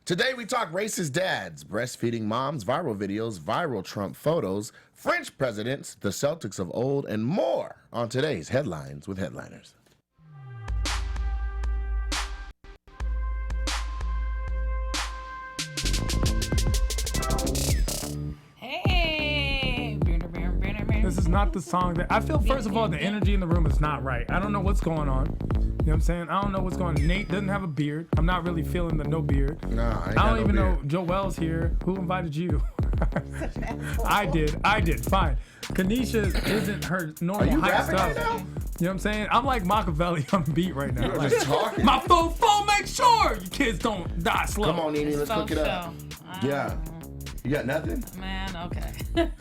Today we talk racist dads, breastfeeding moms, viral videos, viral Trump photos, French presidents, the Celtics of old, and more on today's Headlines with Headliners. Hey. This is not the song that I feel. First of all, the energy in the room is not right. I don't know what's going on. You know what I'm saying? I don't know what's going on. Nate doesn't have a beard. I'm not really feeling the no beard. Nah, I don't even know. Joelle's here. Who invited you? I did. Fine. Kanisha isn't her normal hype stuff. Right now? You know what I'm saying? I'm like Machiavelli on beat right now. You're just talking. My phone, make sure you kids don't die slow. Come on, Nene, let's cook it up. Yeah. You got nothing? Man, okay.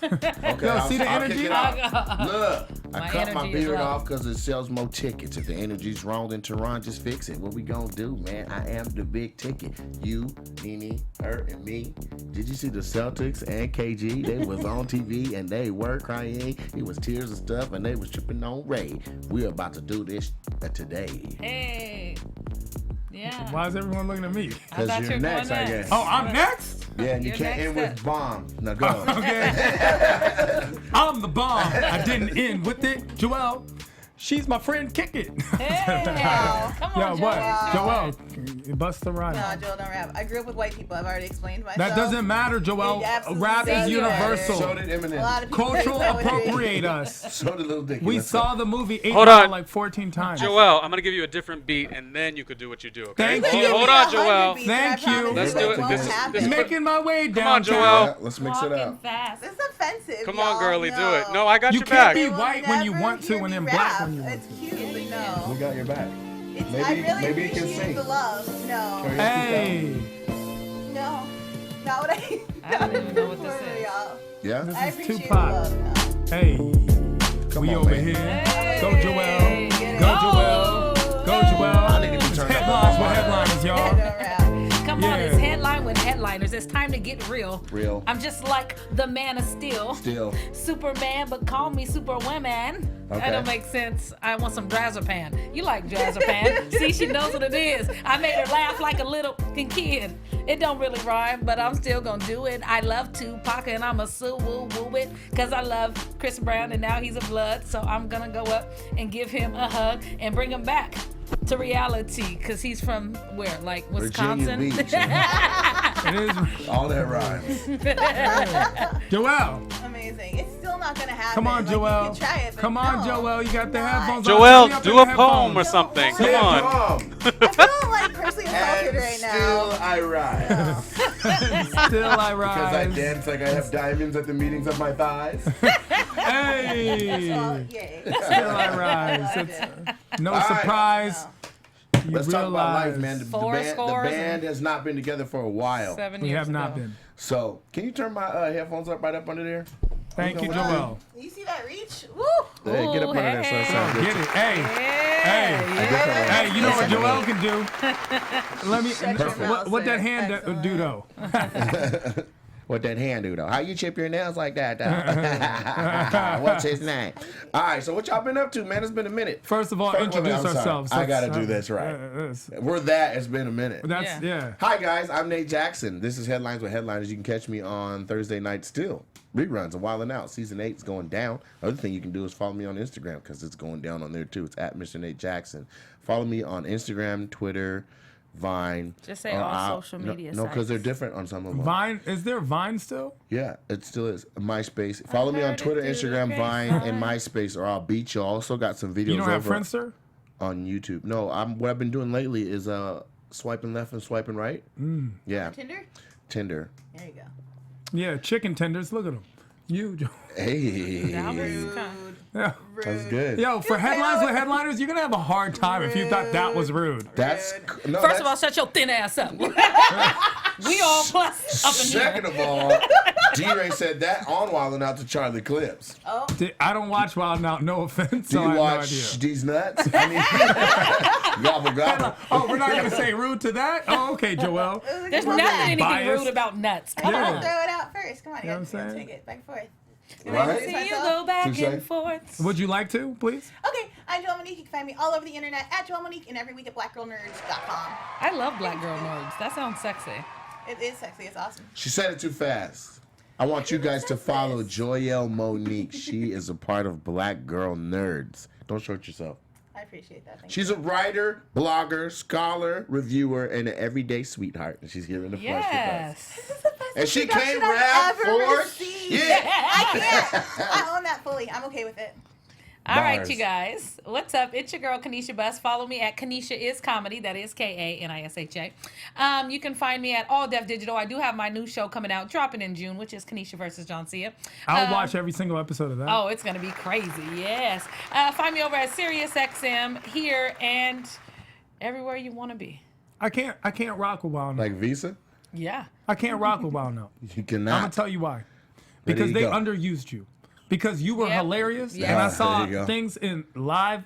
Okay. Yo, see the energy? Look, I cut my energy is beard low. off because it sells more tickets. If the energy's wrong, then Tehran, just fix it. What we gonna do, man? I am the big ticket. You, Nene, her, and me. Did you see the Celtics and KG? They was on TV and they were crying. It was tears and stuff, and they was tripping on Ray. We're about to do this today. Hey. Yeah. Why is everyone looking at me? Because you're next, I guess. Oh, I'm next? Yeah, and you You're can't end next with bomb. Now go. Okay. I'm the bomb. I didn't end with it. Joelle, she's my friend. Kick it. Hey. Come on, Yo, what? Joelle. Joelle, bust the rhyme. No, Joel don't rap. I grew up with white people. I've already explained myself. That doesn't matter, Joelle. It absolutely Rap is does universal. So did A Eminem. lot of people Cultural think poetry. appropriate us. So did Lil Dicky. We Let's saw go. the movie 8 Hold on. like 14 times. Joelle, I'm gonna give you a different beat, and then you could do what you do. Okay? Thank you. Hold on, Joelle. Thank you. Let's do it. This is- Making my way Come on, downtown. Joelle. Yeah, let's mix it Walking up. fast. This is offensive. Come y'all. on, girly, do No. it. No, I got You your can't back. be They will white when you never want to hear and then me black rap. when you want It's to. cute, but We no. got your back. It's, Maybe- I really maybe you can appreciate sing. the love. No. Karaoke Hey, No. Not what I. I don't even know what this for is. y'all. Yeah? this I is appreciate the Tupac. love. No. Hey, Come we on, over man. here. Hey. Go Joelle. Go Joelle. Go Joelle. I need to be turned up. Headlines with headliners, I y'all. don't rap. Come on, Yeah. it's Headline with Headliners. It's time to get real. Real. I'm just like the Man of Steel. Still. Superman, but call me Superwoman. Okay. That don't make sense. I want some Drazerpan. You like Drazerpan. See, she knows what it is. I made her laugh like a little kid. It don't really rhyme, but I'm still gonna do it. I love Tupac and I'm a woo it because I love Chris Brown and now he's a blood. So I'm gonna go up and give him a hug and bring him back to reality because he's from where? Like Wisconsin? Virginia Beach. It is. All that rhymes. Joelle, Amazing. It's still not gonna happen. come on, Like, Joelle. You can try it, but Come on, no. Joelle. You got the Not. headphones on. Joelle, Hurry up do with a the poem or headphones. something. Come Come on. Mom. I feel like personally assaulted And right still now. I rise. Still I Because I rise. dance like I have diamonds at the meetings of my thighs. Hey. Well, yay. Still I rise. It's, no right. surprise. You Let's talk about life, man. The Four band scores band has not been together for a while. 7 We years have not ago. been. So, can you turn my headphones up right up under there? Thank you, What's going Joelle. You see that reach? Woo! Hey, get up under there so it sounds good. Get it. Hey. Hey. Hey. Hey, you know what Joelle can do? Let me. Shut your mouth, What that sir. hand Excellent. do though? What that hand do though? How you chip your nails like that though? What's his name? All right, so what y'all been up to, man? It's been a minute. First of all, Wait a minute, introduce I'm sorry. ourselves. I gotta do this right. We're that. It's been a minute. That's yeah. Hi guys, I'm Nate Jackson. This is Headlines with Headliners. You can catch me on Thursday night still. Reruns of Wild 'N Out. Season 8 is going down. Other thing you can do is follow me on Instagram because it's going down on there too. It's at Mr. Nate Jackson. Follow me on Instagram, Twitter, Vine. Just say all social No, media no, because they're sites. different on some of them. Vine, is there Vine still? Yeah, it still is. MySpace. Follow me on heard it Twitter, through the Instagram, Vine, and grapevine. MySpace, or I'll beat you. I also got some videos You don't have over Friendster? on YouTube. No, what I've been doing lately is swiping left and swiping right. Yeah, Tinder? Tinder. There you go. Yeah, chicken tenders. Look at them. You. Hey, That was Rude. Yeah. that's good. Yo, for Headlines with Headliners, you're gonna have a hard time if you thought that was rude. That's no. First of all, shut your thin ass up. We all plus up in second here. of all, D-Ray said that on Wild 'N Out to Charlie Clips. Oh, I don't watch Wild 'N Out. No offense. Do So you I have no watch idea. these nuts? I mean, gobble gobble. Oh, we're not gonna say rude to that. Oh, okay, Joelle. There's Come on, nothing anything Biased. rude about nuts. Come Yeah. on. throw it out first. Come on, You know you what gotta I'm saying? take it back and forth. Right? See you go back Touche. and forth. Would you like to, please? Okay, I'm Joelle Monique. You can find me all over the internet at Joelle Monique and every week at blackgirlnerds.com. I love black girl nerds. That sounds sexy. It is sexy. It's awesome. She said it too fast. I want you guys to follow Joelle Monique. She is a part of Black Girl Nerds. Don't short yourself. I appreciate that. Thank She's you. a writer, blogger, scholar, reviewer, and an everyday sweetheart. And she's here in the flesh with us. Yes. And she came Introduction rap I've ever for received. yeah. I can't. I own that fully. I'm okay with it. All right, Bars. you guys. What's up? It's your girl, Kanisha Buss. Follow me at Kanisha is Comedy. That is Kanisha. You can find me at All Def Digital. I do have my new show coming out, dropping in June, which is Kanisha versus John Cia. I'll watch every single episode of that. Oh, it's going to be crazy. Yes. Find me over at SiriusXM here and everywhere you want to be. I can't rock with Wild Now. Like Visa? Yeah. I can't rock with Wild Now. You cannot. I'm gonna tell you why. There Because you they go. underused you. Because you were Yep. hilarious, Yep. and I Ah, saw there you go. things in live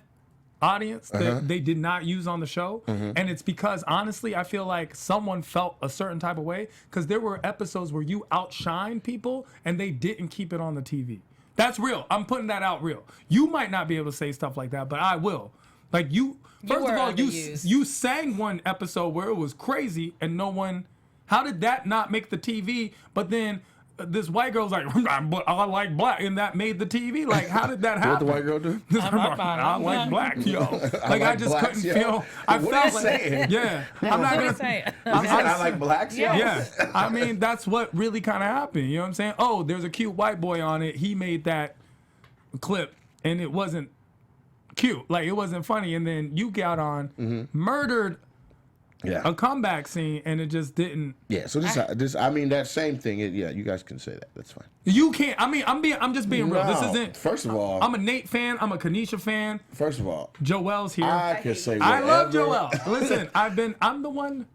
audience that they did not use on the show, and it's because honestly, I feel like someone felt a certain type of way because there were episodes where you outshine people and they didn't keep it on the TV. That's real. I'm putting that out real. You might not be able to say stuff like that, but I will. Like you, first were of all, underused. you sang one episode where it was crazy and no one. How did that not make the TV? But then this white girl's like, but I like black, and that made the TV. Like, how did that happen? What the white girl do? I like black, yo. Like I like just blacks, couldn't yo. feel. I What felt are you like, saying? yeah. I'm not What are you gonna saying? You said I like blacks? yo? Yeah, I mean that's what really kind of happened. You know what I'm saying? Oh, there's a cute white boy on it. He made that clip, and it wasn't cute. Like it wasn't funny. And then you got on, murdered Yeah. a comeback scene, and it just didn't. Yeah, so this I mean that same thing. Yeah, you guys can say that. That's fine. You can't. I mean, I'm just being real. This No, isn't. First of all, I'm a Nate fan. I'm a Kanisha fan. first of all, Joelle's here. I can say I love whatever. Joelle. Listen, I'm the one.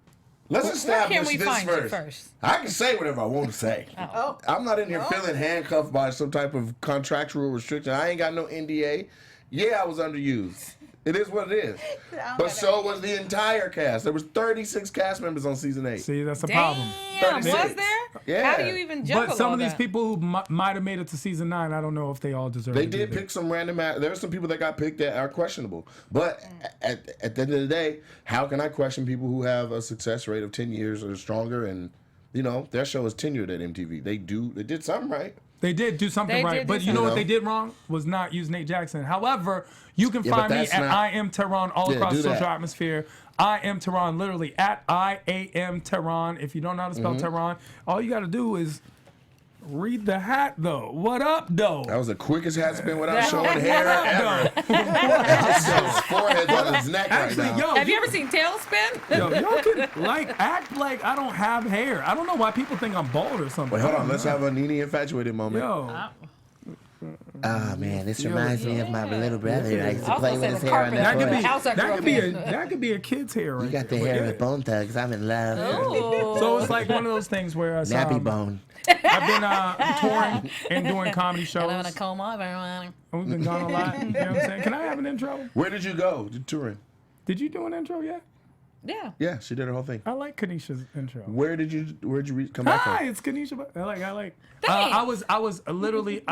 Let's Where establish can we this find first. you first? I can say whatever I want to say. Oh. I'm not in here feeling handcuffed by some type of contractual restriction. I ain't got no NDA. Yeah, I was underused. It is what it is. don't But get so was the entire cast. There was 36 cast members on season 8. See, that's a Damn, problem. was 36. there? Yeah. How do you even juggle But some all of these that? people who might have made it to season 9, I don't know if they all deserve. They to be did there. pick some random. There are some people that got picked that are questionable. But at the end of the day, how can I question people who have a success rate of 10 years or stronger? And you know their show is tenured at MTV. They did something right. They did do something They right, did do but you know what something. they did wrong was not use Nate Jackson. However, you can Yeah, but find me that's at not- I am Tehran all Yeah, across do the social that. atmosphere. I am Tehran, literally at IAM Tehran. If you don't know how to spell Mm-hmm. Tehran, all you got to do is read the hat, though. What up, though? That was the quickest hat spin without That- showing What hair up, ever. though? His forehead's on his neck right Actually, now. yo, Have you ever seen Tailspin? yo, y'all can act like I don't have hair. I don't know why people think I'm bald or something. Wait, hold I on. don't Let's know. have a Nene infatuated moment. Yo, Oh man, this reminds me of my little brother. I used to I was play gonna with say his the hair on carpet. the that could the be porch. house I grew that up could be in. that could be a kid's hair. Right You got the there. hair But of Bone Thugs. I'm in love. Ooh. So it's like one of those things where Nappy Bone. I've been touring and doing comedy shows. And I'm gonna comb up everyone. And we've been gone a lot. You know what I'm saying? Can I have an intro? Where did you go? Did touring? Did you do an intro yet? Yeah. Yeah, she did her whole thing. I like Kanisha's intro. Where'd you come back Hi, from? it's Kanisha. I like. Thanks. I was literally.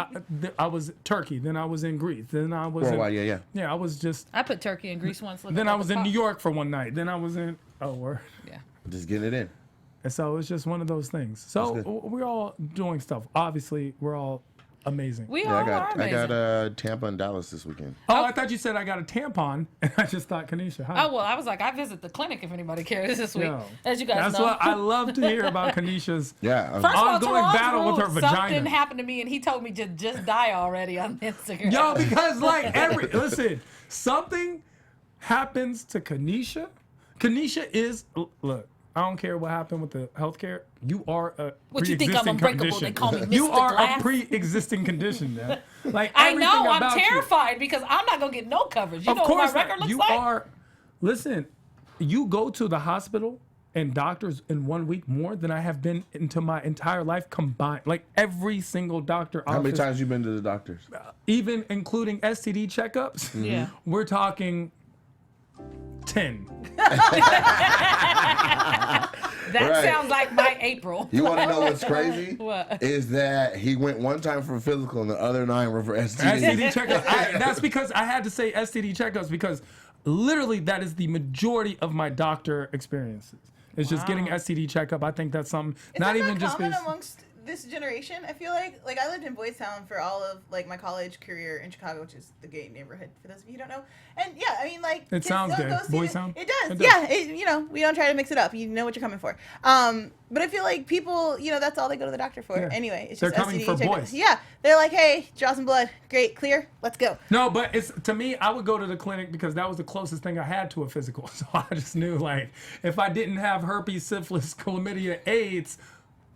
I was Turkey. Then I was in Greece. Then I was. For a in, while, yeah. Yeah, I was just. I put turkey in grease once. Then I was in New York for one night. Then I was in. Oh, word. Yeah. Just getting it in. And so it's just one of those things. So That's good. we're all doing stuff. Obviously, we're all amazing. We Yeah, all I are got amazing. Tampa and Dallas this weekend. Oh, I thought you said I got a tampon, and I just thought Kanisha. Hi. Oh well, I was like, I visit the clinic if anybody cares this week. Yo, As you guys that's know. what I love to hear about Kanisha's. Yeah. First of all, ongoing Tehran's battle with her rude. vagina. Something happened to me, and he told me to just die already on Instagram. Yo, because listen, something happens to Kanisha. Kanisha is look. I don't care what happened with the healthcare. You are a What, you think I'm pre-existing unbreakable? condition. They call me You Mr. are Glass? a pre-existing condition, man. Like I everything know. I'm about you. terrified because I'm not gonna get no coverage. You Of know course, what my record looks you like? are. Listen, you go to the hospital and doctors in 1 week more than I have been into my entire life combined. Like every single doctor How many office, times you been to the doctors? even including STD checkups. Yeah. We're talking 10. That Right. sounds like my April. You want to know what's crazy? What? Is that he went one time for physical and the other 9 were for STD. STD checkups. That's because I had to say STD checkups because literally that is the majority of my doctor experiences. It's just getting STD checkup. I think that's something. It's Not like even not just common because. amongst this generation. I feel like I lived in Boys Town for all of like my college career in Chicago, which is the gay neighborhood for those of you who don't know. And yeah, I mean like It kids sounds don't gay. go see Boys it. Town? It does. It does. Yeah, you know, we don't try to mix it up. You know what you're coming for. But I feel like people, you know, that's all they go to the doctor for. Yeah. Anyway, it's They're just coming STD for checkup. boys. Yeah, they're like, hey, draw some blood. Great, clear, let's go. No, but it's to me, I would go to the clinic because that was the closest thing I had to a physical. So I just knew, like, if I didn't have herpes, syphilis, chlamydia, AIDS,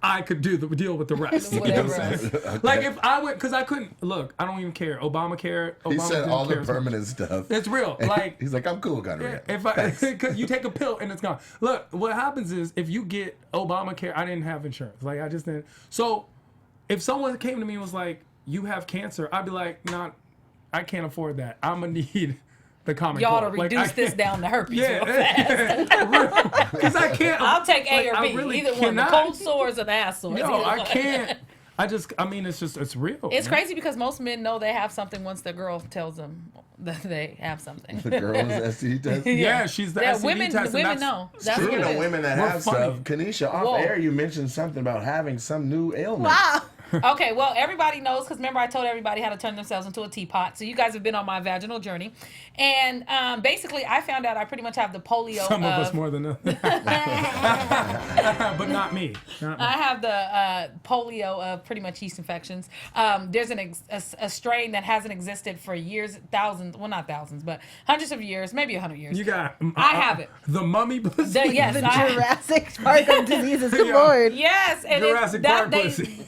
I could deal with the rest. You know what I'm Whatever saying? else. Like if I went, because I couldn't look. I don't even care. Obamacare. He Obama said didn't all the care. permanent stuff. It's real. Like He's like, I'm cool, gonorrhea. if I, because you take a pill and it's gone. Look, what happens is if you get Obamacare, I didn't have insurance. Like I just didn't. So if someone came to me and was like, "You have cancer," I'd be like, "Nah, I can't afford that. I'm gonna need the common Y'all to cold." Like, I reduce this can't- down to herpes Yeah, real fast. because I can't. I'll take A like, or I B, really either one, the cannot. cold sores or the ass sores. No, either I one. can't. I mean, it's real. It's man. crazy because most men know they have something once the girl tells them that they have something. The girl's STD test. Yeah, she's the Yeah, STD women test. and women that's- know. That's Speaking what it of is. women that We're have funny. stuff, Kanisha, off Whoa. air, you mentioned something about having some new ailment. Wow. Okay, well, everybody knows because remember I told everybody how to turn themselves into a teapot. So you guys have been on my vaginal journey, and basically I found out I pretty much have the polio. Some of us more than others. But not me. Not me. I have the polio of pretty much yeast infections. There's a strain that hasn't existed for years, thousands, well not thousands, but hundreds of years, maybe 100 years. You got. I have it. The mummy pussy. Yes, The I- Jurassic Park of diseases. Good Yeah. lord. Yes, and Jurassic Park they, pussy.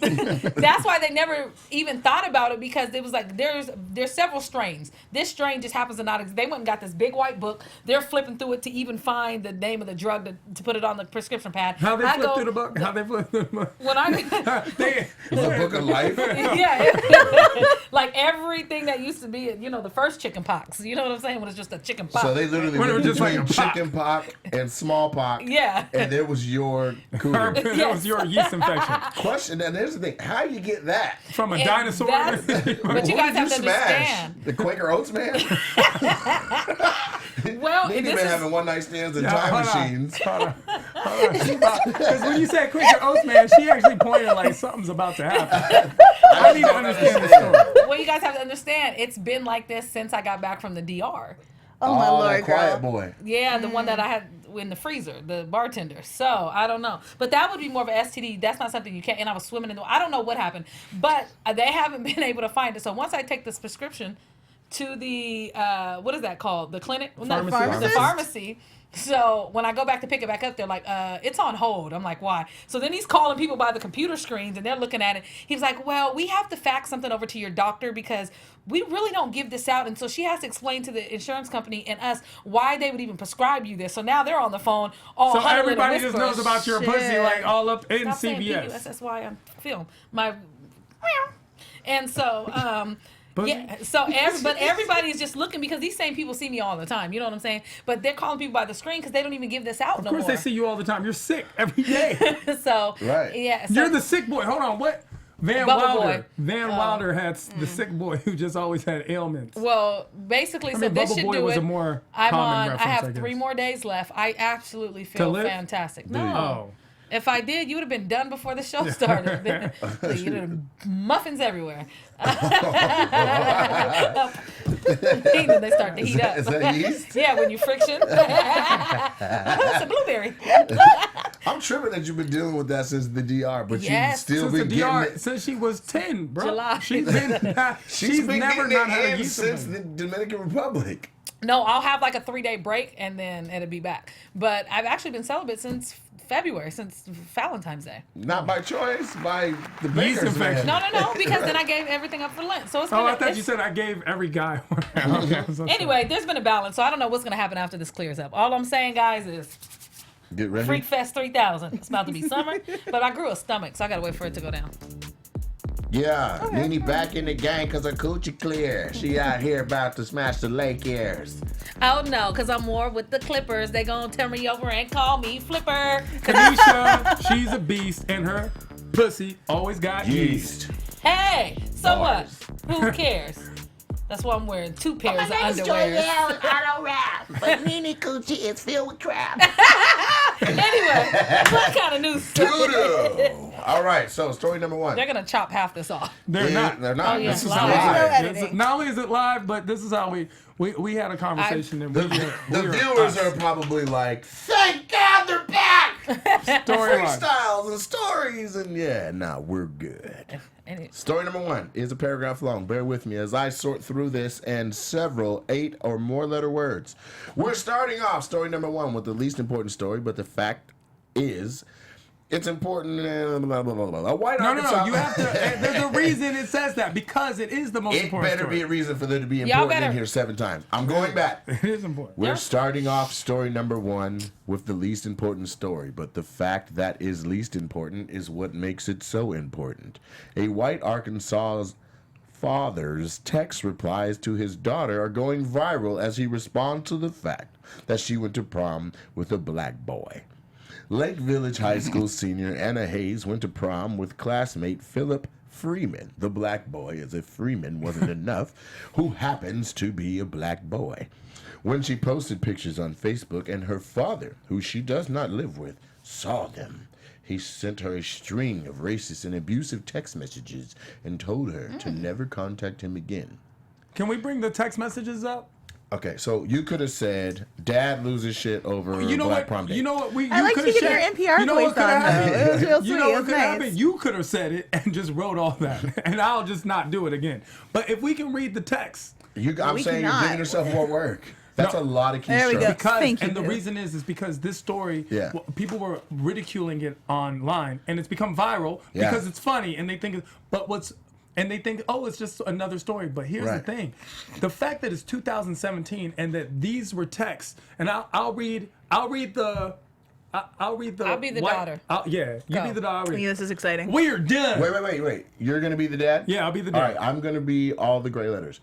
that's why they never even thought about it because it was like there's several strains. This strain just happens to not exist. They went and got this big white book. They're flipping through it to even find the name of the drug to put it on the prescription pad. How they I flip go- through the book? How they flip through the book? When I They, It's a book of life. yeah, like everything that used to be, you know, the first chicken pox. You know what I'm saying? When it's just a chicken pox. So they literally When it went was just like between a pox. chicken pox and smallpox. Yeah. And there was your cougar. that was your yeast infection Question, and here's the thing. How you get that? from a And dinosaur. that's- But you Who guys did have to smash? understand. The Quaker Oats man? Well, Nene this been is having one night stands and Yeah, time hold on. machines. Hold on. Because when you said Quaker Oats, man, she actually pointed like something's about to happen. I need to understand the story. well, you guys have to understand. It's been like this since I got back from the DR. Oh my Oh, lord, that quiet girl. boy. Yeah, the one that I had in the freezer, the bartender. So I don't know, but that would be more of an STD. That's not something you can't. And I was swimming in the. I don't know what happened, but they haven't been able to find it. So once I take this prescription to the what is that called? The clinic, well, no, Pharmacy. the pharmacy. So when I go back to pick it back up, they're like, it's on hold. I'm like, why? So then he's calling people by the computer screens and they're looking at it. He's like, well, we have to fax something over to your doctor because we really don't give this out. And so she has to explain to the insurance company and us why they would even prescribe you this. So now they're on the phone all So huddling and everybody just whispering. knows about your Shit. pussy like all up in Stop saying CBS. PUSSY on film. My, and so, But- yeah, so but everybody's just looking because these same people see me all the time. You know what I'm saying? But they're calling people by the screen because they don't even give this out Of no course more. they see you all the time. You're sick every day. So Right. yeah, so You're the sick boy. Hold on, what? Van Bubble Wilder. boy. Van Wilder had the sick boy who just always had ailments. well, basically, I so mean, this Bubble should Boy do was it. a more I'm common on. I reference, I have guess. 3 more days left. I absolutely feel live? fantastic. Do you? No. Oh. If I did, you would have been done before the show started. You'd have muffins everywhere. Then they start to heat up. Is that yeast? Yeah, when you friction. It's a blueberry. I'm tripping that you've been dealing with that since the DR, but Yes. you still Since the been getting DR, it. since she was 10, bro. July. She's been, she's been never getting not had a it in yeast since infection. the Dominican Republic. No, I'll have like a 3-day break and then it'll be back. But I've actually been celibate since February, since Valentine's Day. Not by choice, by the Yeast baker's infection. man. No, because then I gave everything up for Lent. So it's been Oh, a- I thought it's- you said I gave every guy one. Okay, I'm so sorry. Anyway, there's been a balance, so I don't know what's gonna happen after this clears up. All I'm saying, guys, is Get ready. Freak Fest 3000. It's about to be summer, but I grew a stomach, so I gotta wait for it to go down. Yeah, Nene back in the game because her coochie clear. She out here about to smash the lake airs. Oh no, because I'm more with the Clippers. They gonna turn me over and call me Flipper. Kanisha, she's a beast, and her pussy always got yeast. Hey, so Bars. what? Who cares? That's why I'm wearing 2 pairs of underwear. Joelle and Auto Rap, but Nene Coochie is filled with crap. Anyway, what kind of news? Doo-doo. All right, so story number one. They're gonna chop half this off. They're not. They're not. Oh, yeah, This is live. live. No This is- editing. not only is it live, but this is how we had a conversation. and The we were viewers us. are probably like, thank God they're back! Storyline. Freestyles and stories, and yeah, nah, we're good. Anyway, Story number one is a paragraph long. Bear with me as I sort through this and several 8 or more letter words. We're starting off story number one with the least important story, but the fact is, it's important. Blah, blah, blah, blah. A white No, Arkansas. you have to. There's a reason it says that because it is the most It important better story. be a reason for there to be Y'all important better- in here 7 times. I'm going back. It is important. We're starting off story number one with the least important story, but the fact that is least important is what makes it so important. A white Arkansas's father's text replies to his daughter are going viral as he responds to the fact that she went to prom with a black boy. Lake Village High School senior Anna Hayes went to prom with classmate Philip Freeman, the black boy, as if Freeman wasn't enough, who happens to be a black boy. When she posted pictures on Facebook and her father, who she does not live with, saw them, he sent her a string of racist and abusive text messages and told her to never contact him again. Can we bring the text messages up? Okay, so you could have said, Dad loses shit over You know black what? prom date. You know what? I like coulda speaking your said- NPR you know what voice coulda on, though. happened? It was real You know sweet. what It was could nice. happen? You could have said it and just wrote all that, and I'll just not do it again. But if we can read the text, I'm We saying you're cannot. giving yourself more work. That's No. a lot of keystrokes. There we go. because Thank you, and the Bill. reason is because this story, Yeah. people were ridiculing it online, and it's become viral Yeah. because it's funny, and they think, they think, oh, it's just another story. But here's Right. the thing: the fact that it's 2017 and that these were texts, and I'll read the. I'll be the daughter. You Go. be the daughter. I'll read. Yeah, this is exciting. We're done. Wait. You're going to be the dad? Yeah, I'll be the All dad. right, I'm going to be all the gray letters.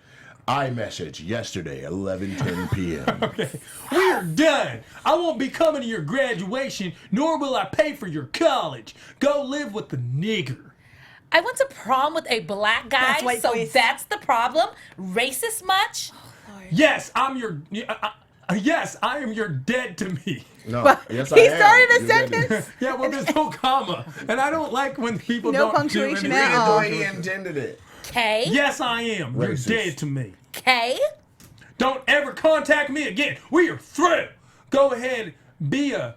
iMessage yesterday, 11:10 p.m. Okay. We're done. I won't be coming to your graduation, nor will I pay for your college. Go live with the nigger. I went to prom with a black guy, That's white so voice. that's the problem. Racist much? Yes, I am your dead to me. No, yes, He I am. started a You're gonna- sentence. Yeah, well, there's no comma, and I don't like when people No don't punctuation do at Read it the all. way he intended it. K? Yes, I am. Racist. You're dead to me. K? Don't ever contact me again. We are through. Go ahead, be a.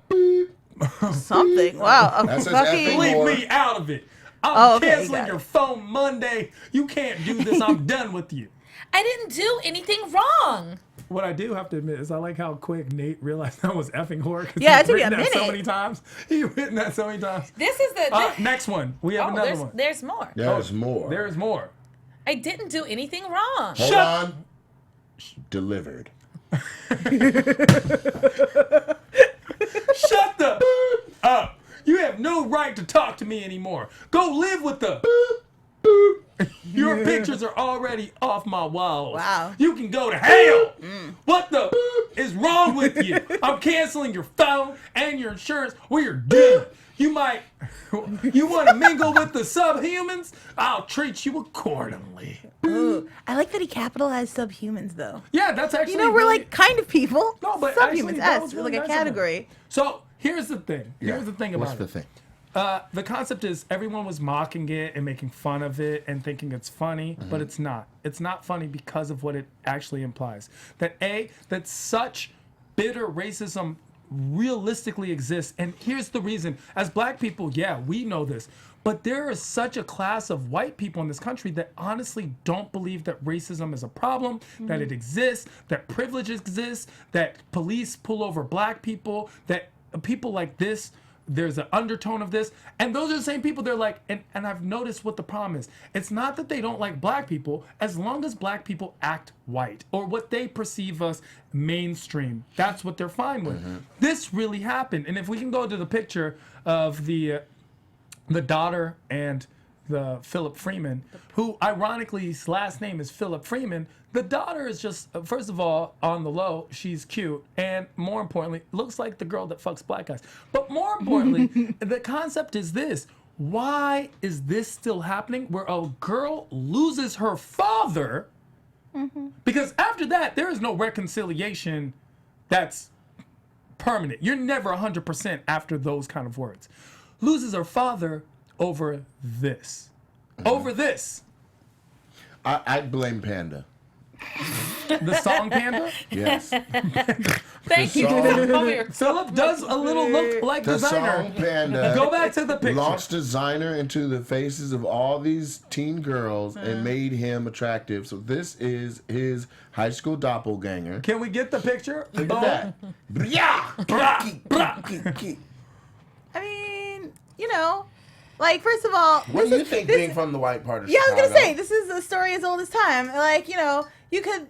Something. Wow. That says Fucking. effing Leave Or- me out of it. I'm Oh, okay, canceling got your it. phone Monday. You can't do this. I'm done with you. I didn't do anything wrong. What I do have to admit is I like how quick Nate realized that was effing whore. 'Cause Yeah, he's it took me a written that so minute. many times. He's written that so many times. This is the. Next one. We have oh, another there's, one. there's more. There's more. There's more. I didn't do anything wrong. Hold Shut- on. Delivered. Shut the up. You have no right to talk to me anymore. Go live with the Your pictures are already off my walls. Wow. You can go to hell. What the is wrong with you? I'm canceling your phone and your insurance. We're done. You want to mingle with the subhumans? I'll treat you accordingly. Ooh, I like that he capitalized subhumans, though. Yeah, that's actually You know, we're really- like kind of people. No, but actually, subhumans, that us. was We're really like a nice of him. category. So here's the thing. Yeah. Here's the thing about What's the it. thing? The concept is everyone was mocking it and making fun of it and thinking it's funny, but it's not. It's not funny because of what it actually implies. That such bitter racism realistically exists. And here's the reason. As black people, yeah, we know this. But there is such a class of white people in this country that honestly don't believe that racism is a problem, that it exists, that privilege exists, that police pull over black people, that people like this, there's an undertone of this. And those are the same people, they're like, and I've noticed what the problem is. It's not that they don't like black people, as long as black people act white or what they perceive as mainstream. That's what they're fine with. This really happened. And if we can go to the picture of the daughter and the Philip Freeman, who ironically his last name is Philip Freeman. The daughter is just, first of all, on the low, she's cute, and more importantly, looks like the girl that fucks black guys. But more importantly, the concept is this: why is this still happening? Where a girl loses her father, because after that there is no reconciliation that's permanent. You're never 100% after those kind of words. Loses her father over this. Over this. I blame Panda. The song Panda? Yes. Thank you. song- Come here. Philip does a little look like The designer. song Panda Go back to the picture. launched designer into the faces of all these teen girls and made him attractive. So this is his high school doppelganger. Can we get the picture? Look at that. Yeah. I mean, you know, like, first of all, What do you think being from the white part of yeah, I Chicago? was gonna say, this is a story as old as time. Like, you know, you could,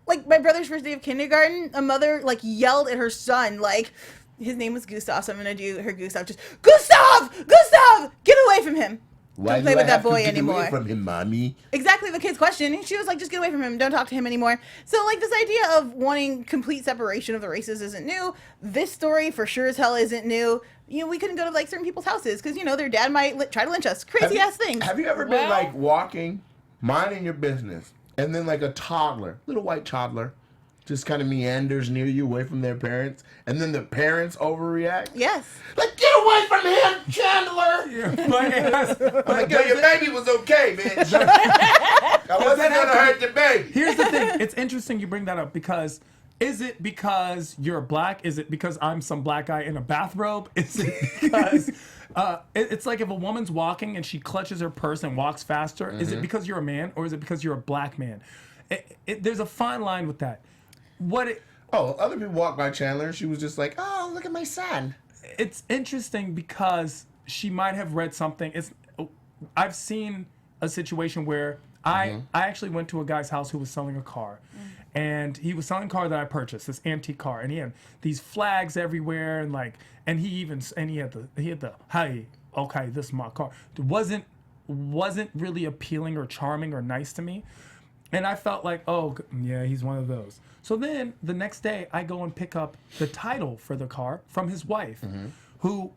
like, my brother's first day of kindergarten, a mother, like, yelled at her son, like, his name was Gustav, so I'm gonna do her Gustav, just, Gustav! Gustav! Get away from him! Why Don't play do with I that have to boy get anymore. away from him, mommy? Exactly the kid's question. And she was like, just get away from him. Don't talk to him anymore. So, like, this idea of wanting complete separation of the races isn't new. This story, for sure as hell, isn't new. You know, we couldn't go to, like, certain people's houses because, you know, their dad might try to lynch us. Crazy-ass things. Have you ever been, like, walking, minding your business, and then, like, a toddler, little white toddler, just kind of meanders near you away from their parents, and then the parents overreact? Yes. Like, get away from him, Chandler! I'm like, yo, your baby was okay, bitch. I wasn't gonna hurt the baby. Here's the thing. It's interesting you bring that up because is it because you're black? Is it because I'm some black guy in a bathrobe? Is it because it's like if a woman's walking and she clutches her purse and walks faster, is it because you're a man or is it because you're a black man? There's a fine line with that. Other people walked by Chandler and she was just like, oh, look at my son. It's interesting because she might have read something. I've seen a situation where I actually went to a guy's house who was selling a car. And he was selling a car that I purchased, this antique car, and he had these flags everywhere, and he had the hey, okay, this is my car. It wasn't really appealing or charming or nice to me, and I felt like, oh yeah, he's one of those. So then the next day, I go and pick up the title for the car from his wife, who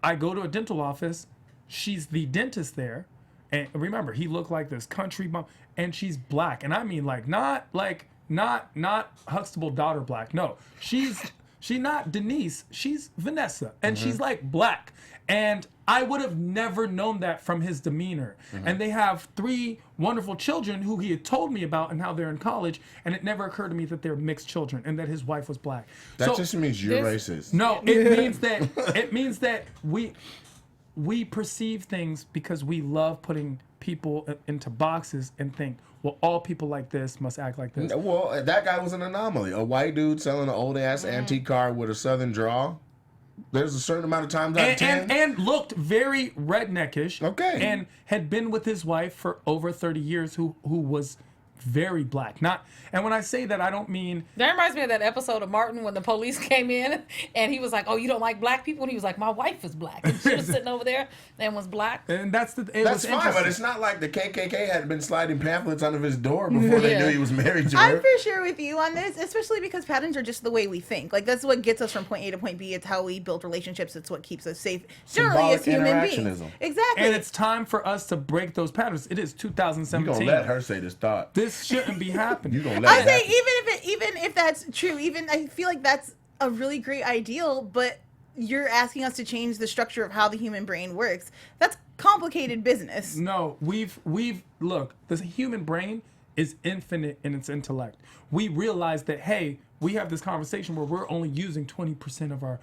I go to a dental office. She's the dentist there, and remember, he looked like this country mom, and she's black, and I mean not Huxtable daughter black. No, she's not Denise. She's Vanessa, and she's like black. And I would have never known that from his demeanor. And they have 3 wonderful children who he had told me about and how they're in college. And it never occurred to me that they're mixed children and that his wife was black. That just means you're racist. No, it means that we perceive things because we love putting people into boxes and think, well, all people like this must act like this. Well, that guy was an anomaly. A white dude selling an old ass antique car with a southern drawl. There's a certain amount of times out of 10. And looked very redneckish. Okay. And had been with his wife for over 30 years who was very black. And when I say that, I don't mean... That reminds me of that episode of Martin when the police came in and he was like, oh, you don't like black people? And he was like, my wife is black. And she was sitting over there and was black. And that's That's fine, but it's not like the KKK had been sliding pamphlets under his door before they knew he was married to her. I'm for sure with you on this, especially because patterns are just the way we think. Like, that's what gets us from point A to point B. It's how we build relationships. It's what keeps us safe, generally, as human beings. Exactly. And it's time for us to break those patterns. It is 2017. You gonna let her say this thought. This shouldn't be happening. You gonna let I it say happen. even if that's true, I feel like that's a really great ideal, but you're asking us to change the structure of how the human brain works. That's complicated business. No, look, the human brain is infinite in its intellect. We realize that, hey, we have this conversation where we're only using 20% of our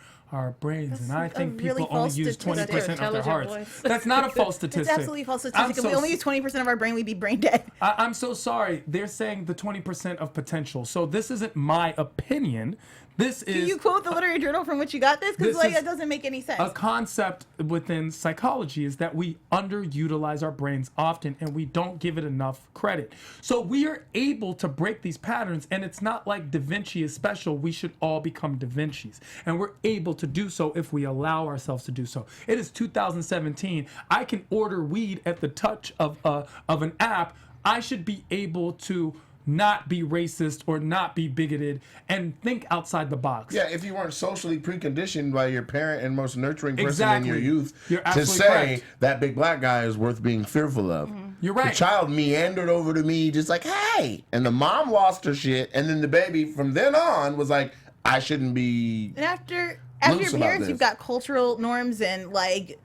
brains, and I think people really only false use 20% of their Intelligent hearts. voice. That's not a false statistic. It's absolutely a false statistic. If we only use 20% of our brain, we'd be brain dead. I'm so sorry. They're saying the 20% of potential. So this isn't my opinion. This is... Can you quote the literary journal from which you got this? Because, like, that doesn't make any sense. A concept within psychology is that we underutilize our brains often and we don't give it enough credit. So we are able to break these patterns, and it's not like Da Vinci is special. We should all become Da Vinci's. And we're able to do so if we allow ourselves to do so. It is 2017. I can order weed at the touch of an app. I should be able to not be racist or not be bigoted and think outside the box. Yeah, if you weren't socially preconditioned by your parent and most nurturing person Exactly. in your youth You're to absolutely say correct. that big black guy is worth being fearful of. You're right. The child meandered over to me just like, hey. And the mom lost her shit. And then the baby from then on was like, I shouldn't be. And after Loose your about parents, you've this. got cultural norms and like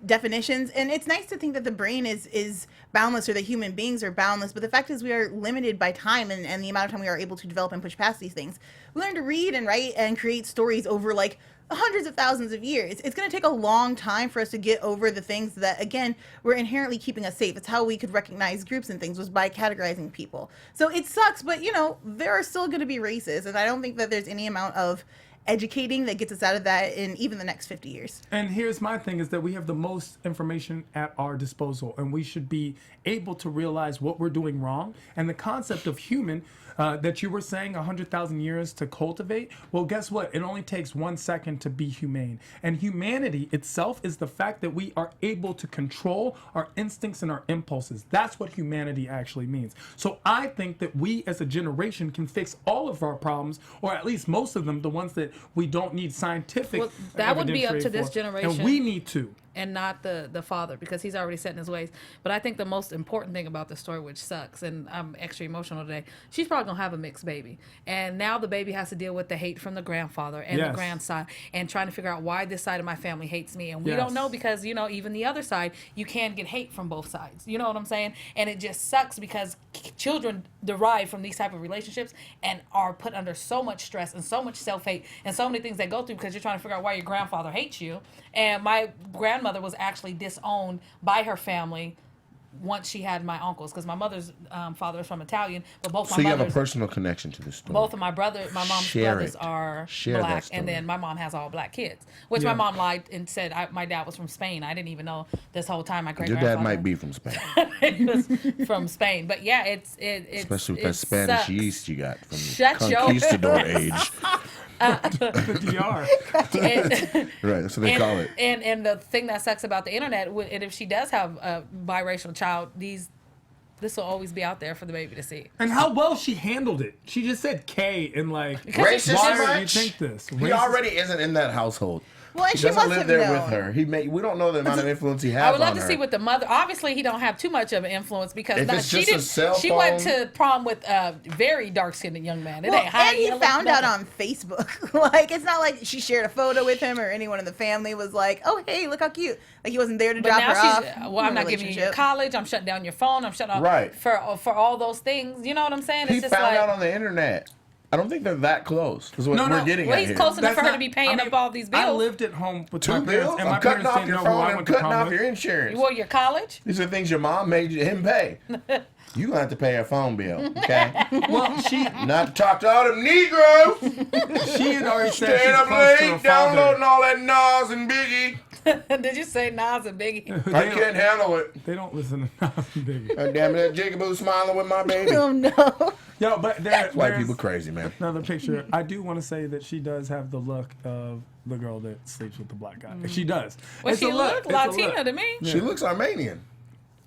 definitions, and it's nice to think that the brain is boundless, or that human beings are boundless. But the fact is, we are limited by time and the amount of time we are able to develop and push past these things. We learn to read and write and create stories over like hundreds of thousands of years. It's going to take a long time for us to get over the things that, again, were inherently keeping us safe. It's how we could recognize groups and things, was by categorizing people. So it sucks, but there are still going to be races, and I don't think that there's any amount of educating that gets us out of that in even the next 50 years. And here's my thing is that we have the most information at our disposal, and we should be able to realize what we're doing wrong. And the concept of human that you were saying 100,000 years to cultivate, well, guess what? It only takes 1 second to be humane. And humanity itself is the fact that we are able to control our instincts and our impulses. That's what humanity actually means. So I think that we as a generation can fix all of our problems, or at least most of them, the ones that we don't need scientific Well, that would be up to evidentiary this for. generation. And we need to. And not the father, because he's already set in his ways. But I think the most important thing about the story, which sucks, and I'm extra emotional today, she's probably going to have a mixed baby. And now the baby has to deal with the hate from the grandfather and the grandson, and trying to figure out why this side of my family hates me. And we don't know, because, even the other side, you can get hate from both sides. You know what I'm saying? And it just sucks because children derive from these type of relationships and are put under so much stress and so much self-hate and so many things they go through because you're trying to figure out why your grandfather hates you. And my grandmother was actually disowned by her family once she had my uncles, because my mother's father is from Italian, but both my So you have a mothers, personal connection to this story. both of my mom's Share brothers it. are Share that black, story. and then my mom has all black kids, which my mom lied and said my dad was from Spain. I didn't even know this whole time. My great Your grandfather dad might be from Spain, was from Spain, but yeah, it's especially with it that Spanish sucks. yeast you got from Shut the your conquistador mouth. age. The DR. And- Right, that's what they call it. And the thing that sucks about the internet, and if she does have a biracial child, this will always be out there for the baby to see. And how well she handled it. She just said K and like, Racist why as would you much? think this? He Racist? already isn't in that household. Well, and He she doesn't must live have there known. with her. We don't know the amount of influence he has I would love on to her. see what the mother. Obviously, he don't have too much of an influence because If it's she just a didn't. cell She went phone- to prom with a very dark-skinned young man. It Well, ain't high and he yellow, found out nothing. on Facebook. Like, it's not like she shared a photo with him, or anyone in the family was like, "Oh, hey, look how cute!" Like, he wasn't there to But drop now her off. she's well. I'm not giving you your college. I'm shutting down your phone. I'm shutting off Right. for all those things. You know what I'm saying? It's He just found like, out on the internet. I don't think they're that close. Is what No, we're no. getting well, at he's here. close enough That's for her not- to be paying I mean, up all these bills. I lived at home with Two my bills? parents, and my I'm cutting parents off didn't your know who phone I and went to cutting prom off with. your insurance. Well, your college. These are things your mom made him pay. You gonna have to pay a phone bill, okay? Well, she Not to talk to all them Negroes. she had already said Staying she's up close to her late, downloading father. all that Nas and Biggie. Did you say Nas and Biggie? I can't handle it. They don't listen to Nas and Biggie. God damn it, that Jigaboo smiling with my baby. Oh no! Yo, but White there's people crazy, man. another picture. I do want to say that she does have the look of the girl that sleeps with the black guy. She does. Well, It's she a look. looked It's a Latina look. to me. She looks Armenian.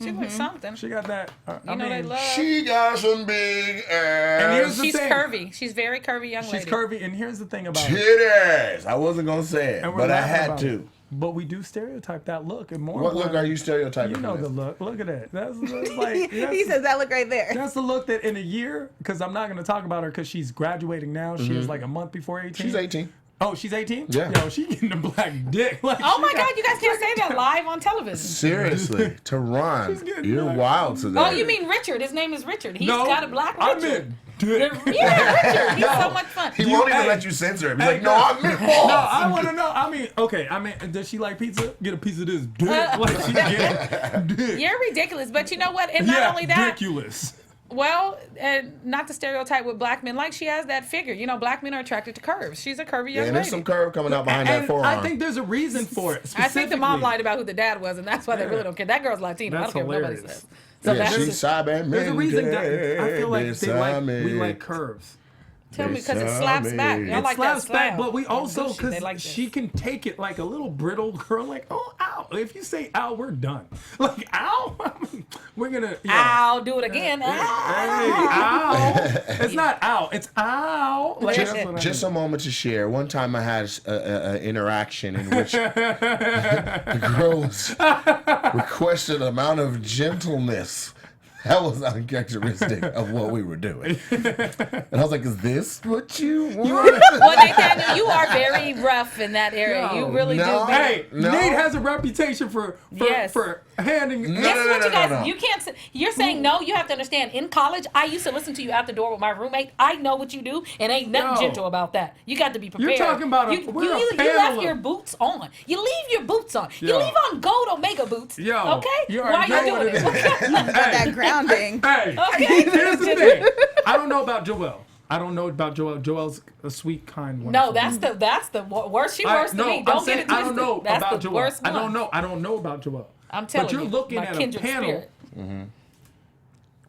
She looks something. She got that. You know they love. She got some big And here's ass the She's thing. curvy. She's very curvy young She's lady. curvy, and here's the thing about it. titties. I wasn't gonna say it, And we're but I laughing had about to. it. But we do stereotype that look, and more. What look importantly, are you stereotyping? You know from the this? look. Look at that. That's like He says that look right there. that's the look that in a year, because I'm not going to talk about her because she's graduating now. She is like a month before 18. She's 18. Oh, she's 18? Yeah. Yo, she getting the black dick. Like, Oh she my got- God! You guys can't say that live on television. Seriously, Tehran, getting you're black. wild today. Oh, you mean Richard? His name is Richard. He's No, got a black I Richard. meant dick. Yeah, Richard. He's so much fun. He won't even hey, let you censor him. He's hey, like, no, I meant No, I want to know. I mean, okay. I mean, does she like pizza? Get a piece of this dick. Like she get dick. You're ridiculous, but you know what? And not only that, ridiculous. well, and not to stereotype with black men, like she has that figure. You know, black men are attracted to curves. She's a curvy young Yeah, lady. there's some curve coming out behind that And forearm. I think there's a reason for it. I think the mom specifically. lied about who the dad was, and that's why they really don't care. That girl's Latino. That's I don't care what nobody hilarious. says. So yeah, that's she's just, Sabe There's a reason that I feel like we like Besame. curves. tell me because it slaps back. I It like slaps that slap. back, but we also Gucci, they because like this. she can take it like a little brittle girl, like oh ow. If you say ow, we're done. Like ow, we're gonna. Ow, do it again. Hey, Ow. ow. It's not ow. It's ow. Like, that's what I Just mean. a moment to share. One time I had an interaction in which the girls requested an amount of gentleness That was uncharacteristic of what we were doing. And I was like, is this what you want? Well, Nathaniel, you are very rough in that area. No, you really no. do. Hey, No. Nate has a reputation for Yes. handing. This is what you guys. No. You can't. You're saying no. You have to understand. In college, I used to listen to you out the door with my roommate. I know what you do, and ain't nothing Yo. gentle about that. You got to be prepared. You're talking about you we're a left panel of- your boots on. You leave your boots on. You Yo. leave on gold Omega boots. Yo, Okay. you Why already are know you what doing it it? is. That grounding. Hey, Okay. here's the thing. I don't know about Joelle. I don't know about Joelle. Joelle's a sweet, kind one. No, that's the worst. She worse than me. Don't get it twisted. I don't know That's about the Joelle. worst I one. don't know about Joelle. I'm telling but you're you, looking my at a kindred panel. spirit.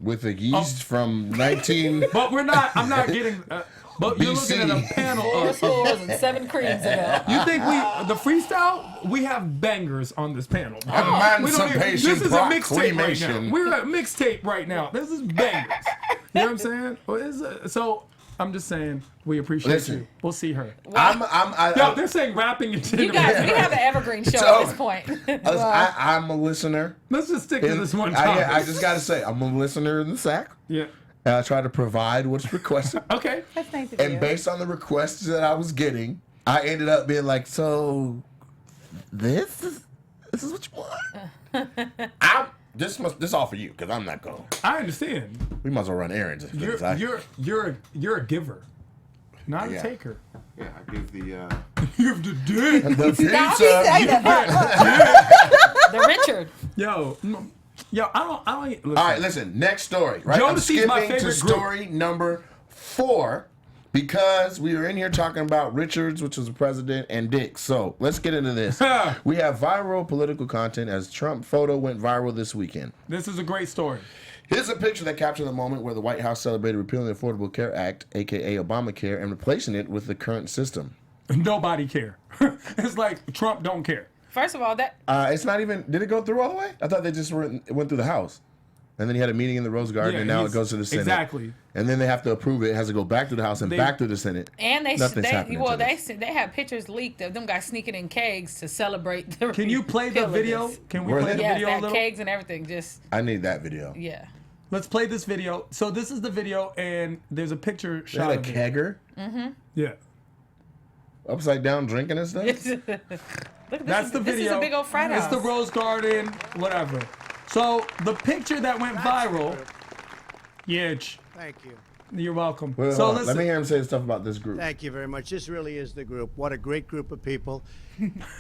With a yeast from 19... But we're not. I'm not getting. But you're looking at a BC. panel 4 of. scores and 7 creams ago. You think the freestyle? We have bangers on this panel. We don't even- Emancipation this is a mixtape right now. Proclamation. We're at mixtape right now. This is bangers. You know what I'm saying? Well, so I'm just saying we appreciate Listen. you. We'll see her. I, They're saying rapping and You guys, we have an evergreen show at this point. I'm a listener. Let's just stick to this one topic. I just got to say, I'm a listener in the sack. Yeah. And I try to provide what's requested. Okay. That's nice of And you. based on the requests that I was getting, I ended up being like, so this is what you want? This is all for you, because I'm not going. I understand. We might as well run errands. You're a giver, not a Yeah. taker. Yeah, I give the You have to dig. the Stop pizza. saying that. The Richard. Yo, I don't. Listen. All right, listen. Next story. Right, I'm Jodeci's my skipping to favorite group. story number 4 because we were in here talking about Richards, which was the president, and Dick. So let's get into this. We have viral political content as Trump photo went viral this weekend. This is a great story. Here's a picture that captured the moment where the White House celebrated repealing the Affordable Care Act, aka Obamacare, and replacing it with the current system. Nobody care. It's like Trump don't care. First of all, that It's not even. Did it go through all the way? I thought they just went through the House, and then he had a meeting in the Rose Garden, Yeah, and now it he's- goes to the Senate. exactly. And then they have to approve it. It has to go back to the House and They- back to the Senate. and Nothing's happening to this. they have pictures leaked of them guys sneaking in kegs to celebrate. The Can you play the repeal of video? this. Can we Where play is the it? Yeah, video they a had little? kegs and everything. Just I need that video. yeah. Let's play this video. So this is the video, and there's a picture Is shot that a of it. kegger? Yeah. Upside down drinking and stuff? Look at That's the this video. is a big old frat house. It's the Rose Garden, whatever. So the picture that went viral. Yeah, Thank you. you're welcome. Wait, So hold on. Let listen. me hear him say stuff about this group. Thank you very much. This really is the group. What a great group of people.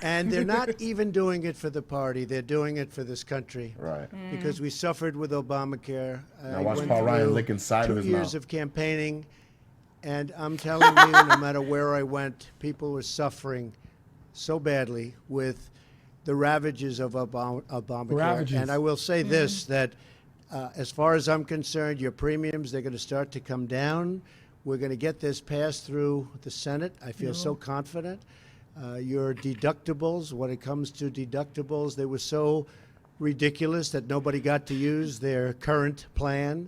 And they're not even doing it for the party. They're doing it for this country. Right. Because we suffered with Obamacare. Now watch Paul Ryan licking side of his 2 years mouth. of campaigning. And I'm telling you, no matter where I went, people were suffering so badly with the ravages of Obamacare. Ravages. And I will say this, that as far as I'm concerned, your premiums, they're going to start to come down. We're going to get this passed through the Senate. I feel so confident. Your deductibles, when it comes to deductibles, they were so ridiculous that nobody got to use their current plan.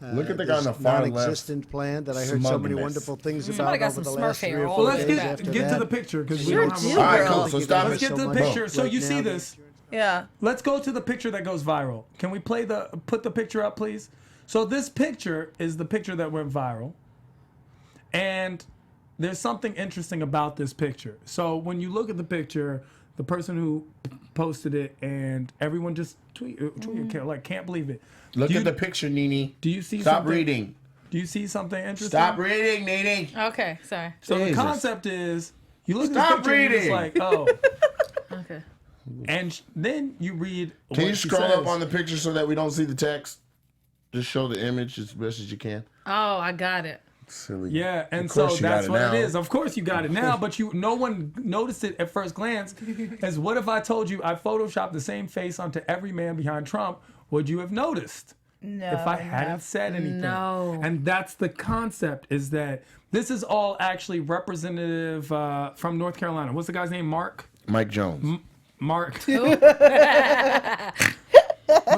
Look at the guy on the this far left. non-existent plan that I heard so many Smugness. wonderful things Somebody about got over some the last Smurf hair 3 or all 4 Well, let's days get after to that. the picture because we Sure don't have do, a All right, girl. cool. So stop Let's it. get to the much. picture. So Right you see now, this. Yeah. Let's go to the picture that goes viral. Can we put the picture up, please? So this picture is the picture that went viral. And there's something interesting about this picture. So when you look at the picture, the person who posted it and everyone just can't believe it. Look Do at you- the picture, Nene. Do you see Stop something? reading. Do you see something interesting? Stop reading, Nene. Okay, sorry. So the Jesus. concept is you look Stop at the picture and you're just reading. like, oh. Okay. And then you read Can what you she scroll says. up on the picture so that we don't see the text? Just show the image as best as you can. Oh, I got it. Silly. Yeah, and Of so course you got that's it what now. it is. Of course you got it now, but no one noticed it at first glance. As what if I told you I photoshopped the same face onto every man behind Trump? Would you have noticed? No. If I hadn't said anything. No. And that's the concept, is that this is all actually representative from North Carolina. What's the guy's name? Mark? Mike Jones. What's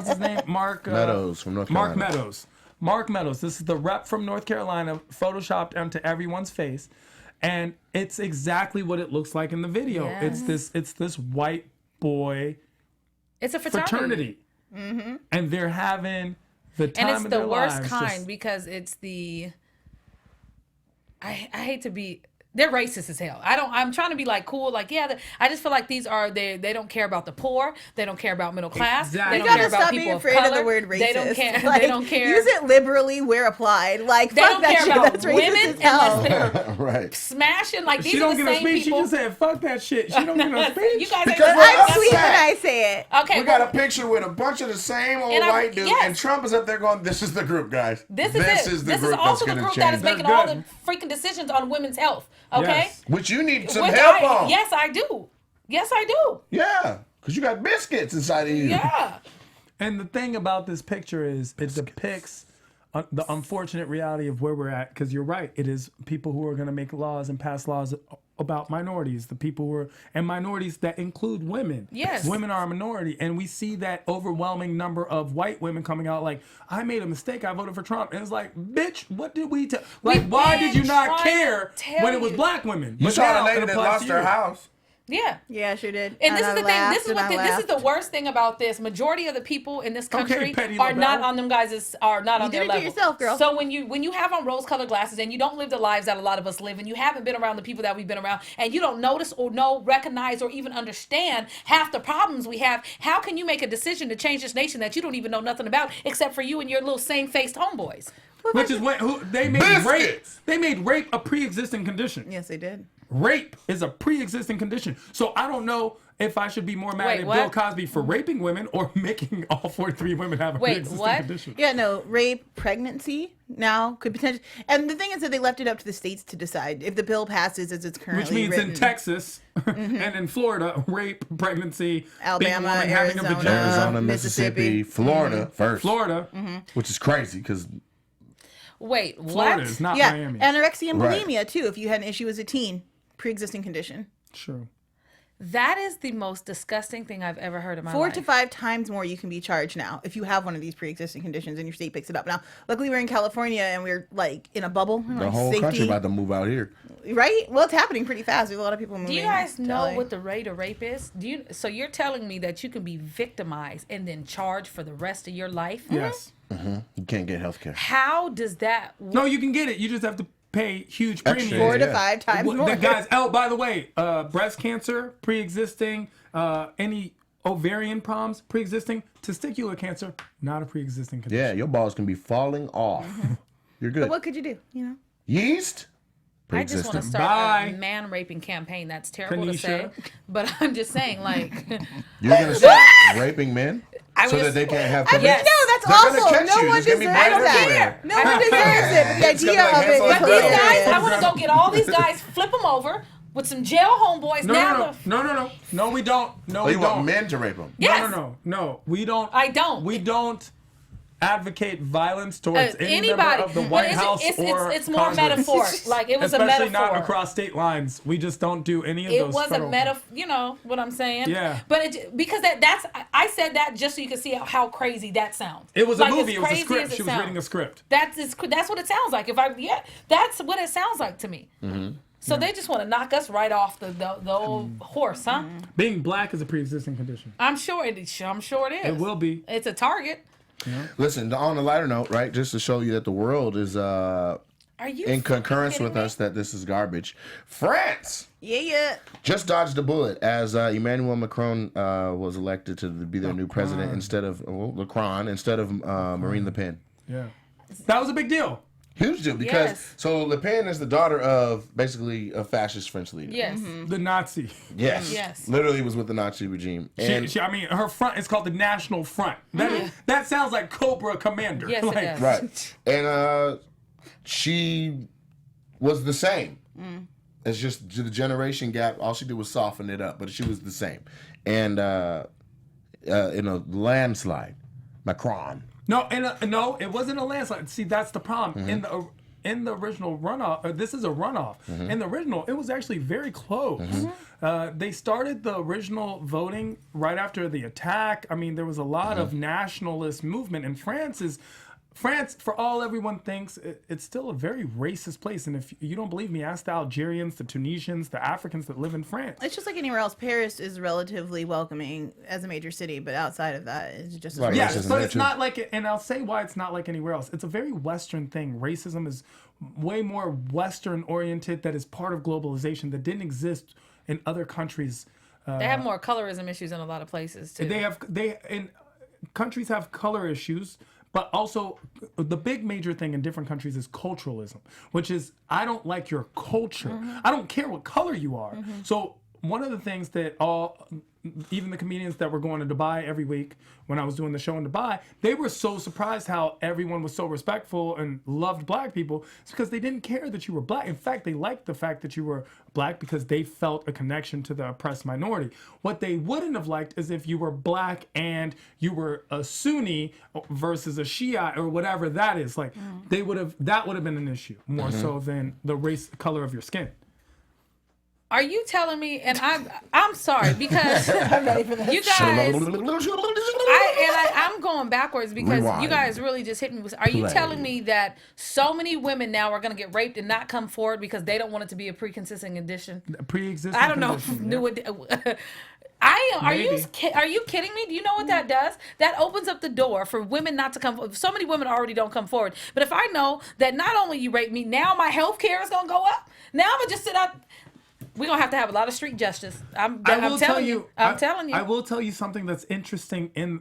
his name? Mark Meadows from North Mark Carolina. Meadows. Mark Meadows. This is the rep from North Carolina, photoshopped onto everyone's face, and it's exactly what it looks like in the video. Yes. It's this white boy It's a fraternity. and they're having The time and it's of the their worst lives kind just- because it's the. I hate to be. They're racist as hell. I'm trying to be like cool, like I just feel like these are they don't care about the poor. They don't care about middle class. Exactly. They You don't gotta care about stop people being of afraid color. of the word racist. They don't care. Like, They don't care. Use it liberally where applied. Like, They fuck don't that care shit. about That's racist women as hell. unless they're Right. smashing. Like these She are don't the get a same speech. She people. just said, "Fuck that shit." She don't get a speech. You guys ain't Because gonna- we're I'm sweet when upset. I say it. Okay, We got a picture with a bunch of the same old And white dudes, yes. and Trump is up there going, "This is the group, guys. This is it. This This is the is group also that's the going group to that is change." making all good. the freaking decisions on women's health. Okay. Yes. Which you need some Which help on. Yes, I do. Yes, I do. Yeah, because you got biscuits inside of you. Yeah. And the thing about this picture is it depicts the unfortunate reality of where we're at. Because you're right, it is people who are going to make laws and pass laws about minorities, the people who are, and minorities that include women. Yes. Women are a minority. And we see that overwhelming number of white women coming out like, I made a mistake, I voted for Trump. And it's like, bitch, what did we tell? Like, We've why been did you not trying care to tell when it was you. black women? You But saw now the lady it that applies lost to her you. house. Yeah. Yeah, I sure did. And this I is the thing. laughed This is and what I this is laughed. the worst thing about this. Majority of the people in this country Petty are not LaBelle. on them guys. Are not on did their it to level. yourself, girl. So when you have on rose-colored glasses and you don't live the lives that a lot of us live, and you haven't been around the people that we've been around, and you don't notice or know, recognize, or even understand half the problems we have, how can you make a decision to change this nation that you don't even know nothing about, except for you and your little same-faced homeboys? Which is when they made rape. Biscuits. They made rape a pre-existing condition. Yes, they did. Rape is a pre-existing condition. So I don't know if I should be more mad Wait, at what? Bill Cosby for raping women or making all 43 women have a Wait, pre-existing what? condition. Yeah, no, rape, pregnancy now could potentially. And the thing is that they left it up to the states to decide if the bill passes as it's currently Which means written. in Texas and in Florida, rape, pregnancy, being a Alabama, woman, having a Arizona, vagina. Arizona, Mississippi. Mississippi, Florida first. Florida. Which is crazy because Wait, Florida what? is not Yeah, Miami. anorexia and Right. bulimia too. If you had an issue as a teen, pre-existing condition, True. That is the most disgusting thing I've ever heard in my 4 life. to 5 times more you can be charged now if you have one of these pre-existing conditions and your state picks it up. Now, luckily we're in California and we're like in a bubble. the like, whole safety, country about to move out here. right? Well, it's happening pretty fast. There's a lot of people moving. Do you guys to know LA. what the rate of rape is? So you're telling me that you can be victimized and then charged for the rest of your life? Yes. You can't get health care. How does that No, you can get it. You just have to pay huge Extra. premiums. 4 to Yeah. 5 times Well, more? the guys, oh, by the way, breast cancer, pre-existing, any ovarian problems, pre-existing, testicular cancer, not a pre-existing condition. Yeah, your balls can be falling off. You're good. But what could you do? You know. Yeast? I just want to Pre-existing. start Bye. a man raping campaign. That's terrible to Kanisha. say, but I'm just saying, like, You're going to start raping men I so was- that they can't have I mean, Yes. no, that's They're gonna awful. catch No you. one There's gonna deserves be blood that. everywhere. No one deserves it. But It's the gonna idea be like of it Hansel is and but these Gretel. guys, hilarious. I want to go get all these guys, flip them over with some jail homeboys. No, we don't. No, Oh, we you want don't. men to rape them? Yes. No. We don't. I don't. We don't advocate violence towards any member anybody. of the But White it's- House it's- or it's more Congress. metaphoric. Like, it was a Especially metaphor. not across state lines. We just don't do any of It those. was a federal- metaphor, you know what I'm saying? Yeah. But because that's I said that just so you can see how crazy that sounds. It was Like, a as movie. It was a crazy script. as it She was sounds. reading a script. That's what it sounds like. That's what it sounds like to me. So they just want to knock us right off the old horse, huh? Being black is a pre-existing condition. I'm sure it is. It will be. It's a target. Listen, on a lighter note, right, just to show you that the world is Are you in concurrence kidding with me? us that this is garbage. France Yeah. just dodged a bullet as Emmanuel Macron was elected to be their new president instead of Marine Le Pen. Yeah. That was a big deal. Huge deal because Yes. so Le Pen is the daughter of basically a fascist French leader. Yes. The Nazi. Yes. Yes. Literally was with the Nazi regime. And I mean, her front is called the National Front. That sounds like Cobra Commander. Yes, it does. right. And she was the same. It's just the generation gap. All she did was soften it up, but she was the same. And in a landslide, Macron. No, it wasn't a landslide. See, that's the problem. In the original runoff, this is a runoff. In the original, it was actually very close. They started the original voting right after the attack. I mean, there was a lot of nationalist movement, and France, for all everyone thinks, it's still a very racist place. And if you don't believe me, ask the Algerians, the Tunisians, the Africans that live in France. It's just like anywhere else. Paris is relatively welcoming as a major city, but outside of that, it's just Right. Yes, Racism but there, it's too. not like, and I'll say why it's not like anywhere else. It's a very Western thing. Racism is way more Western oriented. That is part of globalization that didn't exist in other countries. They have more colorism issues in a lot of places too. And countries have color issues, but also the big major thing in different countries is culturalism, which is I don't like your culture. I don't care what color you are. So one of the things that even the comedians that were going to Dubai every week when I was doing the show in Dubai, they were so surprised how everyone was so respectful and loved black people. It's because they didn't care that you were black. In fact, they liked the fact that you were black because they felt a connection to the oppressed minority. What they wouldn't have liked is if you were black and you were a Sunni versus a Shia or whatever that is. Like that would have been an issue more so than the color of your skin. Are you telling me? And I'm sorry because I'm ready for this. you guys. I'm going backwards because Rewind. you guys really just hit me with. Are you Play. telling me that so many women now are going to get raped and not come forward because they don't want it to be a pre-consisting condition? Pre-existing I don't know. condition, yeah. Are you Maybe. are you kidding me? Do you know what that does? That opens up the door for women not to come. So many women already don't come forward. But if I know that not only you rape me, now my health care is gonna go up. Now I'm gonna just sit out. We're gonna have to have a lot of street justice. I'm telling you. I'm telling you. I will tell you something that's interesting in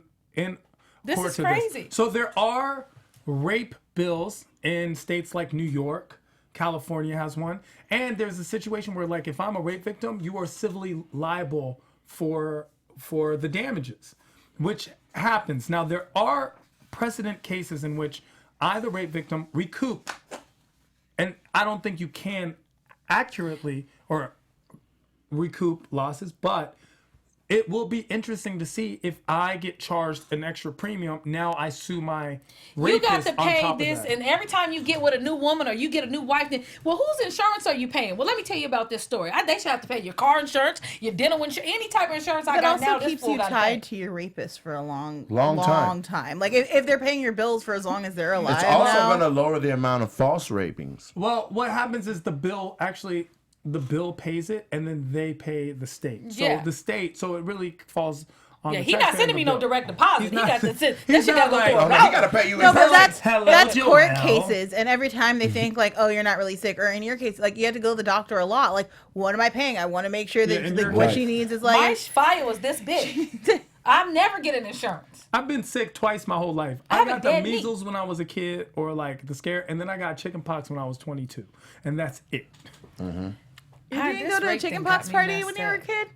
This court is to crazy. So there are rape bills in states like New York. California has one, and there's a situation where, like, if I'm a rape victim, you are civilly liable for the damages, which happens. Now there are precedent cases in which I, the rape victim, recoup, and I don't think you can accurately or recoup losses, but it will be interesting to see if I get charged an extra premium. Now I sue my rapist You got to on pay top of this, that. and every time you get with a new woman or you get a new wife, then whose insurance are you paying? Well, let me tell you about this story. They should have to pay your car insurance, your dental insurance, any type of insurance I That got also now. This keeps fool you gotta tied pay. to your rapist for a long time. Like if they're paying your bills for as long as they're alive. It's also now, going to lower the amount of false rapings. Well, what happens is the bill pays it, and then they pay the state. So Yeah. the state, so it really falls on Yeah, the he not taxpayer sending and me the no bill. direct deposit. He's He not- got to send. he's That shit not got to like, go oh, through No, a he route. got to pay you. No, his but rent. that's Hello, court now. cases, and every time they think like, oh, you're not really sick, or in your case, like you have to go to the doctor a lot. Like, what am I paying? I want to make sure Yeah, that in like, your what case. she needs is My like. file is this big. I'm never getting insurance. I've been sick twice my whole life. I I have a got the dead knee. measles when I was a kid, or like the scare, and then I got chicken pox when I was 22, and that's it. You Ah, didn't this go to a rape chicken thing got pox me party when messed you were a up. kid?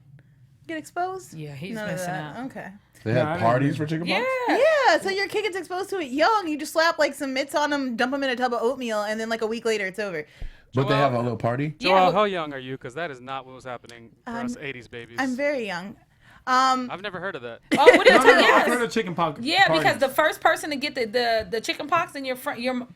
Get exposed? Yeah, he's None of missing that. out. Okay. They No, I had didn't parties do- for chicken Yeah. pox? Yeah, so your kid gets exposed to it young. You just slap like some mitts on them, dump them in a tub of oatmeal, and then like a week later it's over. But they have a little party? Yeah, Joelle, well- how young are you? Because that is not what was happening for us 80s babies. I'm very young. I've never heard of that. Oh, what are you No, telling I've us? heard of chicken pox. Yeah, because parties. the first person to get the chicken pox and your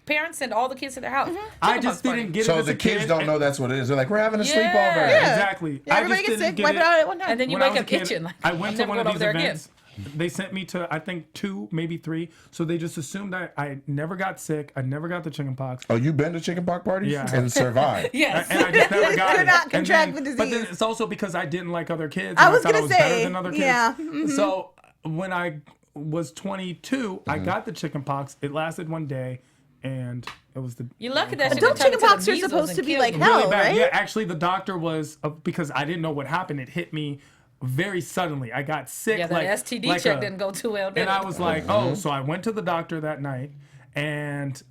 parents send all the kids to their house. I Chickenpox just party. didn't get it So as the a kids kid, don't and- know that's what it is. They're like, we're having a Yeah. sleepover. Yeah. Exactly. Yeah, I everybody just gets didn't sick, get wipe it out at one time. And then you When I wake was up a kid, itching. Like, I I'm went to never one going of over these there again. events. They sent me to, I think, 2, maybe 3. So they just assumed I never got sick. I never got the chicken pox. Oh, you been to chicken pox parties? Yeah. And survived? Yes. And I just never got Could it. not And contract then- the But then disease. it's also because I didn't like other kids. I and was thought gonna I was better say, than other kids. yeah, mhm. So when I was 22, I got the chicken pox. It lasted one day, and it was the You're lucky that shit Adult didn't turn chicken into the pox are measles supposed and to be kill like you. hell. really bad. right? Yeah, actually, the doctor was because I didn't know what happened. It hit me very suddenly. I got sick. Yeah, that like, STD like check a- didn't go too well, did And it? I was like, oh, so I went to the doctor that night, and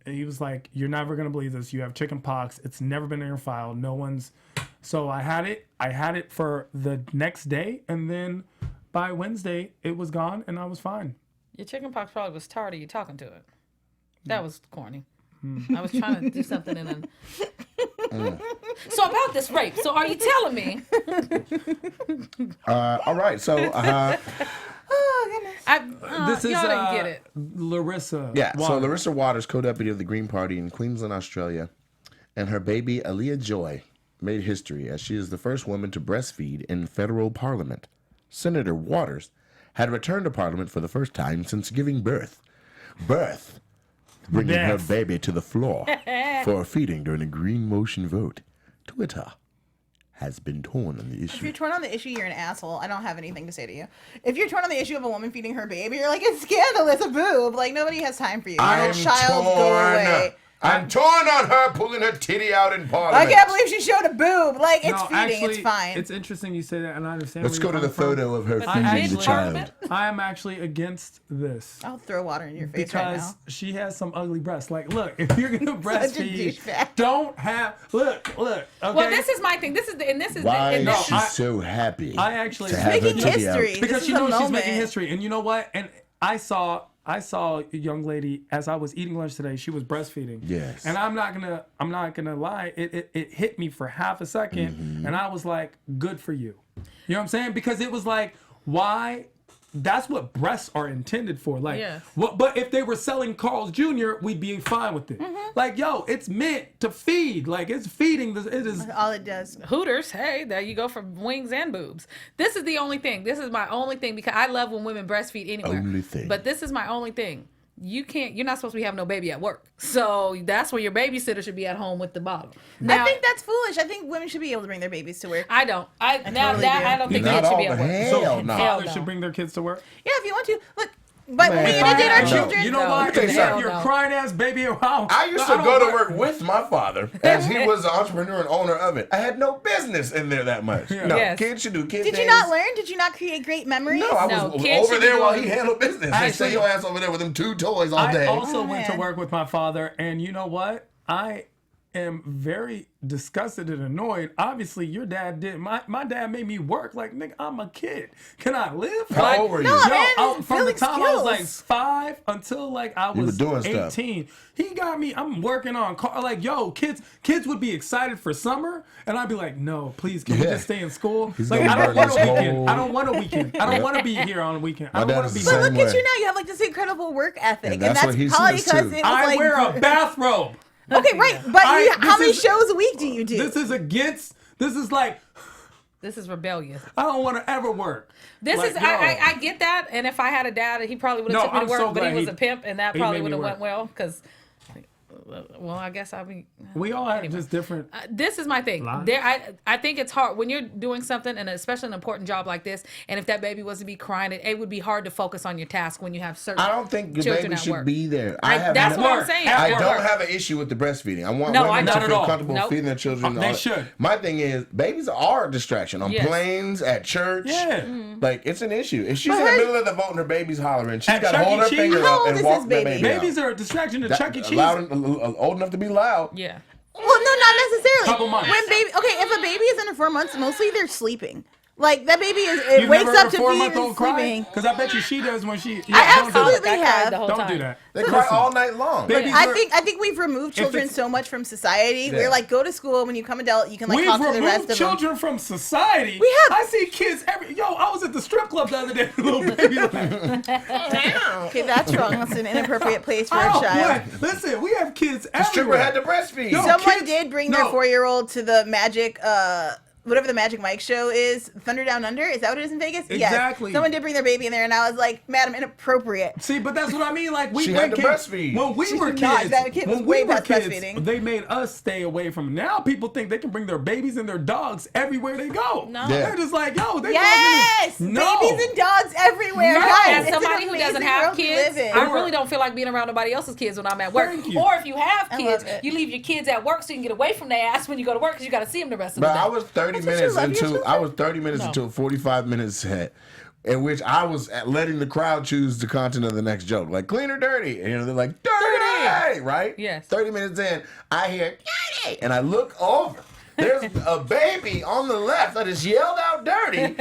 he was like, you're never gonna believe this. You have chicken pox. It's never been in your file. No one's. So I had it. I had it for the next day, and then by Wednesday it was gone, and I was fine. Your chicken pox probably was tired of you talking to it. That was corny. Hmm. I was trying to do something in a. So about this rape. So are you telling me? All right. So, Oh goodness. This is y'all didn't get it. Larissa. yeah. So Waters. Larissa Waters, co-deputy of the Green Party in Queensland, Australia, and her baby, Aaliyah Joy, made history as she is the first woman to breastfeed in federal parliament. Senator Waters had returned to parliament for the first time since giving birth bringing Yes. her baby to the floor for feeding during a green motion vote. Twitter has been torn on the If issue. you're torn on the issue, you're an asshole. I don't have anything to say to you. If you're torn on the issue of a woman feeding her baby, you're like, it's scandalous, a boob. Like, nobody has time for you. Little child, go away. I'm torn on her pulling her titty out in parliament. I can't believe she showed a boob. Like, it's No, feeding. actually, It's fine. It's interesting you say that, and I understand. Let's where go to you're the coming photo of her But feeding I the did child. Parliament? from. I am actually against this. I'll throw water in your face right Because now. she has some ugly breasts. Like, look, if you're gonna breastfeed, douchebag. don't have look. Okay? Well, this is my thing. This is Why and is this she is, so happy? I actually to have her Making titty out? history. because This she is a knows she's moment. making history. And you know what? And I saw a young lady as I was eating lunch today. She was breastfeeding. Yes. And I'm not gonna lie. It hit me for half a 2nd, and I was like, "Good for you." You know what I'm saying? Because it was like, why? That's what breasts are intended for. Like, Yes. but if they were selling Carl's Jr., we'd be fine with it. Like, yo, it's meant to feed. Like, it's feeding. It is. All it does. Hooters. Hey, there you go for wings and boobs. This is the only thing. This is my only thing because I love when women breastfeed anywhere. Only thing. But this is my only thing. You're not supposed to be having no baby at work. So that's where your babysitter should be at home with the bottle. Now, I think that's foolish. I think women should be able to bring their babies to work. I don't. I totally do. don't think Not kids should be all, at but work. hell no. Fathers no. should bring their kids to work. Yeah, if you want to. Look, but when we Man, inundate our no. children, You know No. what? Let me tell you If something. your No. crying ass baby at home. I used to go to work with my father as he was the entrepreneur and owner of it. I had no business in there that much. No, Yes. kids should do kids did you things. not learn? Did you not create great memories? No, I No, was kids over should be there while doing- he handled business. They say Actually- your ass over there with them 2 toys all day. I also Oh, went to man. work with my father, and you know what? I am very disgusted and annoyed. Obviously, your dad did. My dad made me work. Like, nigga, I'm a kid. Can I live? How Like, old were you? No, Yo, man, from the building time I was like skills. 5 until like I were was doing stuff. 18, he got me. I'm working on car. Like, yo, kids would be excited for summer, and I'd be like, no, please, can we Yeah. just stay in school? He's Like, gonna I don't burn want a his weekend. whole- I don't want a weekend. I don't want to be here on a weekend. I My don't dad want is to be. the But same look at way. you now. You have like this incredible work ethic, And that's what he probably says, because too. it was I like. wear a bathrobe. Okay, right, but I- how this many is- shows a week do you do? This is against. This is like. This is rebellious. I don't want to ever work. This Like, is yo. I get that, and if I had a dad, he probably would have No, took me to I'm work, so but he glad was he- a pimp, and that he probably made would me have went work. well because. Well, I guess I mean. We all have just different. This is my thing. Lives. I think it's hard when you're doing something, and especially an important job like this. And if that baby was to be crying, it would be hard to focus on your task when you have certain. I don't think your children baby at should work. be there. That's what I'm saying. I At don't work. have an issue with the breastfeeding. I want No, women I to don't. Not at feel all. comfortable Nope. feeding their children. They all- should. My thing is, babies are a distraction on Yes. planes, at church. Yeah. Mm-hmm. Like, it's an issue. If she's But in the her- middle of the vote and her baby's hollering, she's At got to Chuck E. hold her Cheese? finger How up old and is walk this the baby? baby out. Babies are a distraction to That- Chuck E. Cheese. loud, old enough to be loud. Yeah. Well, no, not necessarily. Couple months. When baby, okay, if a baby is under 4 months, mostly they're sleeping. Like that baby is You've wakes never up heard to a feed 4-month-old and cry? sleeping. Because I bet you she does when she. I don't do that. absolutely I cried have. the whole Don't time. do that. They cry Listen. all night long. Babies I are- think we've removed children it's- so much from society. Yeah. We're like, go to school. When you come adult, you can like We've talk to the rest removed of them. children from society. We have- I see kids every. Yo, I was at the strip club the other day. Little baby. Like, Okay, that's wrong. That's an inappropriate place for a oh, child. what? Listen, we have kids The stripper everywhere. had to breastfeed. No. Someone kids- did bring no. their 4-year-old to the magic, whatever the Magic Mike show is, Thunder Down Under. Is that what it is in Vegas? Exactly. Yes. Someone did bring their baby in there, and I was like, "Madam, inappropriate." See, but that's what I mean. Like we She when had to kids, breastfeed. when we She were did not. kids. That kid was when way we were past kids, breastfeeding. they made us stay away from. Now people think they can bring their babies and their dogs everywhere they go. No. Yeah. They're just like, yo, they Yes, no. babies and dogs everywhere. No. Guys, As it's an somebody who doesn't amazing have world we kids, live in. I really don't feel like being around nobody else's kids when I'm at work. Thank you. Or if you have I kids, love it. you leave your kids at work so you can get away from their ass when you go to work because you got to see them the rest of the But day. I was 30 That's what you minutes love your into. I was 30 minutes No. into a 45 minute set, in which I was letting the crowd choose the content of the next joke, like clean or dirty, and they're like dirty, right? Yes. 30 minutes in, I hear dirty, and I look over. There's a baby on the left that is yelled out dirty.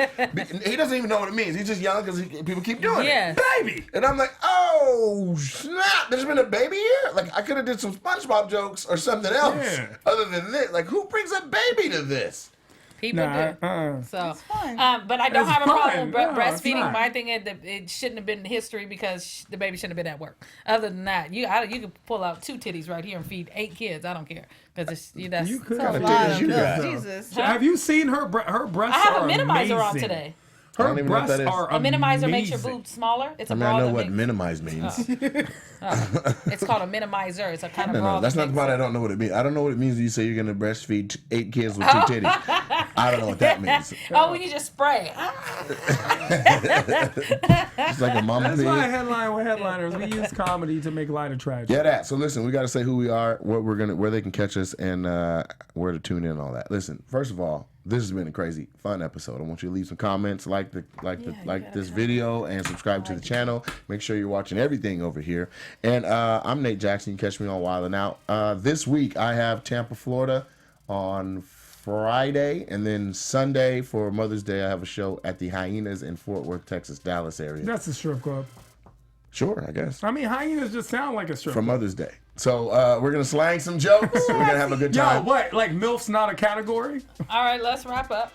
He doesn't even know what it means. He's just yelling because people keep doing Yes. it. Baby. And I'm like, oh, snap. There's been a baby here? Like, I could have did some SpongeBob jokes or something else Yeah. other than this. Like, who brings a baby to this? People Nah, do. So, fun. but I don't It's have a problem fun. with No, it's breastfeeding. not. My thing is that it shouldn't have been history because the baby shouldn't have been at work. Other than that, you can pull out 2 titties right here and feed 8 kids. I don't care because that's You could. That's a Kinda lot titties of you milk. got. Jesus. Have you seen her? Her breasts I have are a minimizer on amazing. today. I Her don't even know what breasts that is. are A minimizer makes your amazing. boobs smaller. It's a I mean, bra I know that what makes- minimize means. It's called a minimizer. It's a kind of bra. No, that's that not the makes part it- I don't know what it means. I don't know what it means when you say you're going to breastfeed 8 kids with 2 titties. I don't know what that means. Oh, when you just spray. It's like a mama That's pig. why I headline with headliners. We use comedy to make light of tragedy. Yeah, that. So listen, we got to say who we are, what we're gonna, where they can catch us, and where to tune in and all that. Listen, first of all, this has been a crazy, fun episode. I want you to leave some comments, like this video, and subscribe to the channel. Make sure you're watching everything over here. And I'm Nate Jackson. You can catch me on Wild 'N Out. This week I have Tampa, Florida, on Friday, and then Sunday for Mother's Day I have a show at the Hyenas in Fort Worth, Texas, Dallas area. That's a strip club. Sure, I guess. I mean, hyenas just sound like a strip For club. Mother's Day. So we're gonna slang some jokes. We're gonna have a good Yo, time. what? Like MILF's not a category? All right, let's wrap up.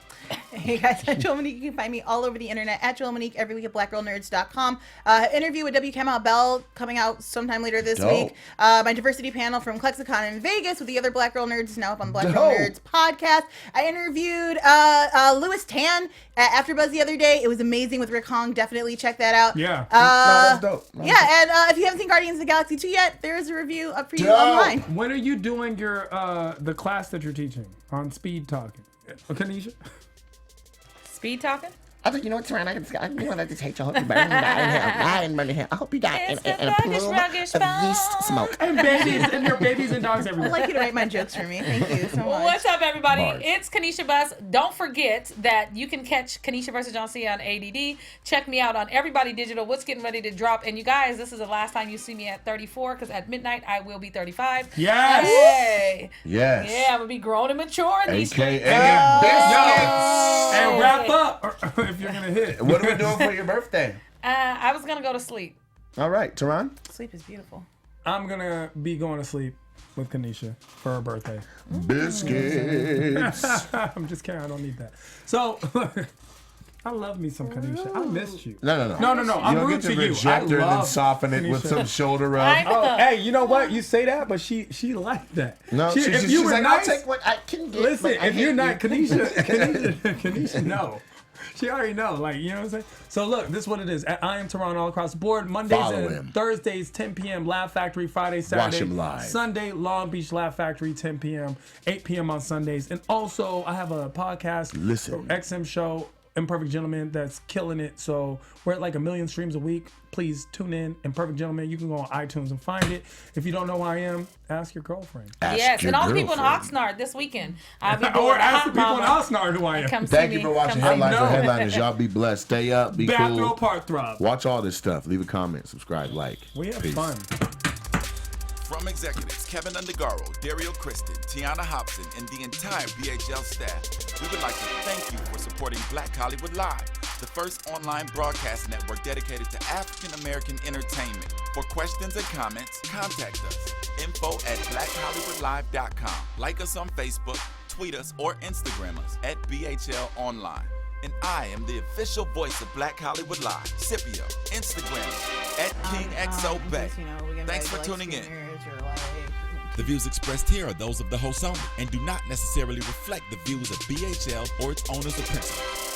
Hey guys, I'm Joelle Monique. You can find me all over the internet at Joelle Monique, every week at blackgirlnerds.com. Interview with W. Kamau Bell coming out sometime later this Dope. week. My diversity panel from Klexicon in Vegas with the other Black Girl Nerds is now up on the Black Girl Dope. Nerds podcast. I interviewed Louis Tan at AfterBuzz the other day. It was amazing with Rick Hong. Definitely check that out. Yeah. No, that's dope. Yeah, and if you haven't seen Guardians of the Galaxy 2 yet, there is a review up for you Dope. online. When are you doing your the class that you're teaching on speed talking? Kanisha? Speed talking? I think you know what's around. You wanted to take your hope and burn and die in hell. Die and burn in hell. I hope you die in It's the a ruggish, plume ruggish of yeast bone. smoke. And babies, and your babies and dogs I'd everywhere. like you to write my jokes for me. Thank you so much. What's up, everybody? Bars. It's Kanisha Buss. Don't forget that you can catch Kanisha versus John C on ADD. Check me out on Everybody Digital. What's getting ready to drop? And you guys, this is the last time you see me at 34 because at midnight I will be 35. Yes. Hey. Yes. Yeah, I'm gonna be grown and mature in these AKA streets. biscuits. And wrap up if you're gonna hit. What are we doing for your birthday? I was gonna go to sleep. All right, Tehran. Sleep is beautiful. I'm gonna be going to sleep with Kanisha for her birthday. Biscuits. I'm just kidding. I don't need that. So, I love me some Kanisha. I missed you. No. No. You I'm don't rude get to to you. reject her and then love soften it with Kanisha. some shoulder I rub. know. Oh, hey, you know what? You say that, but she liked that. No, if she's you were like, nice, I'll take what I can get. listen. but I If you're hate not you. Kanisha, no. She already know, like, you know what I'm saying? So look, this is what it is. I am Tehran all across the board. Mondays Follow and him. Thursdays, 10 p.m. Laugh Factory. Friday, Saturday. him live. Sunday, Long Beach Laugh Factory, 10 p.m. 8 p.m. on Sundays. And also, I have a podcast. Listen. XM show, Imperfect Gentleman, that's killing it. So we're at like 1 million streams a week. Please tune in. Imperfect Gentleman. You can go on iTunes and find it. If you don't know who I am, ask your girlfriend. Ask Yes, your and all the people in girlfriend. Oxnard this weekend. I'll be doing Or the ask Hot the people in Mama. Oxnard who I am. Come Thank see you me. for watching Come see me. Headlines I for know. Headliners. Y'all be blessed. Stay up. Be Bathrobe cool. Part Throb. Watch all this stuff. Leave a comment. Subscribe. Like. We have Peace. fun. From executives Keven Undergaro, Dario Kristen, Tiana Hobson, and the entire BHL staff, we would like to thank you for supporting Black Hollywood Live, the first online broadcast network dedicated to African American entertainment. For questions and comments, contact us. info@blackhollywoodlive.com. Like us on Facebook, tweet us, or Instagram us at BHL Online. And I am the official voice of Black Hollywood Live, Scipio, Instagram at KingXOBay. Thanks for tuning in. The views expressed here are those of the host only and do not necessarily reflect the views of BHL or its owners or principals.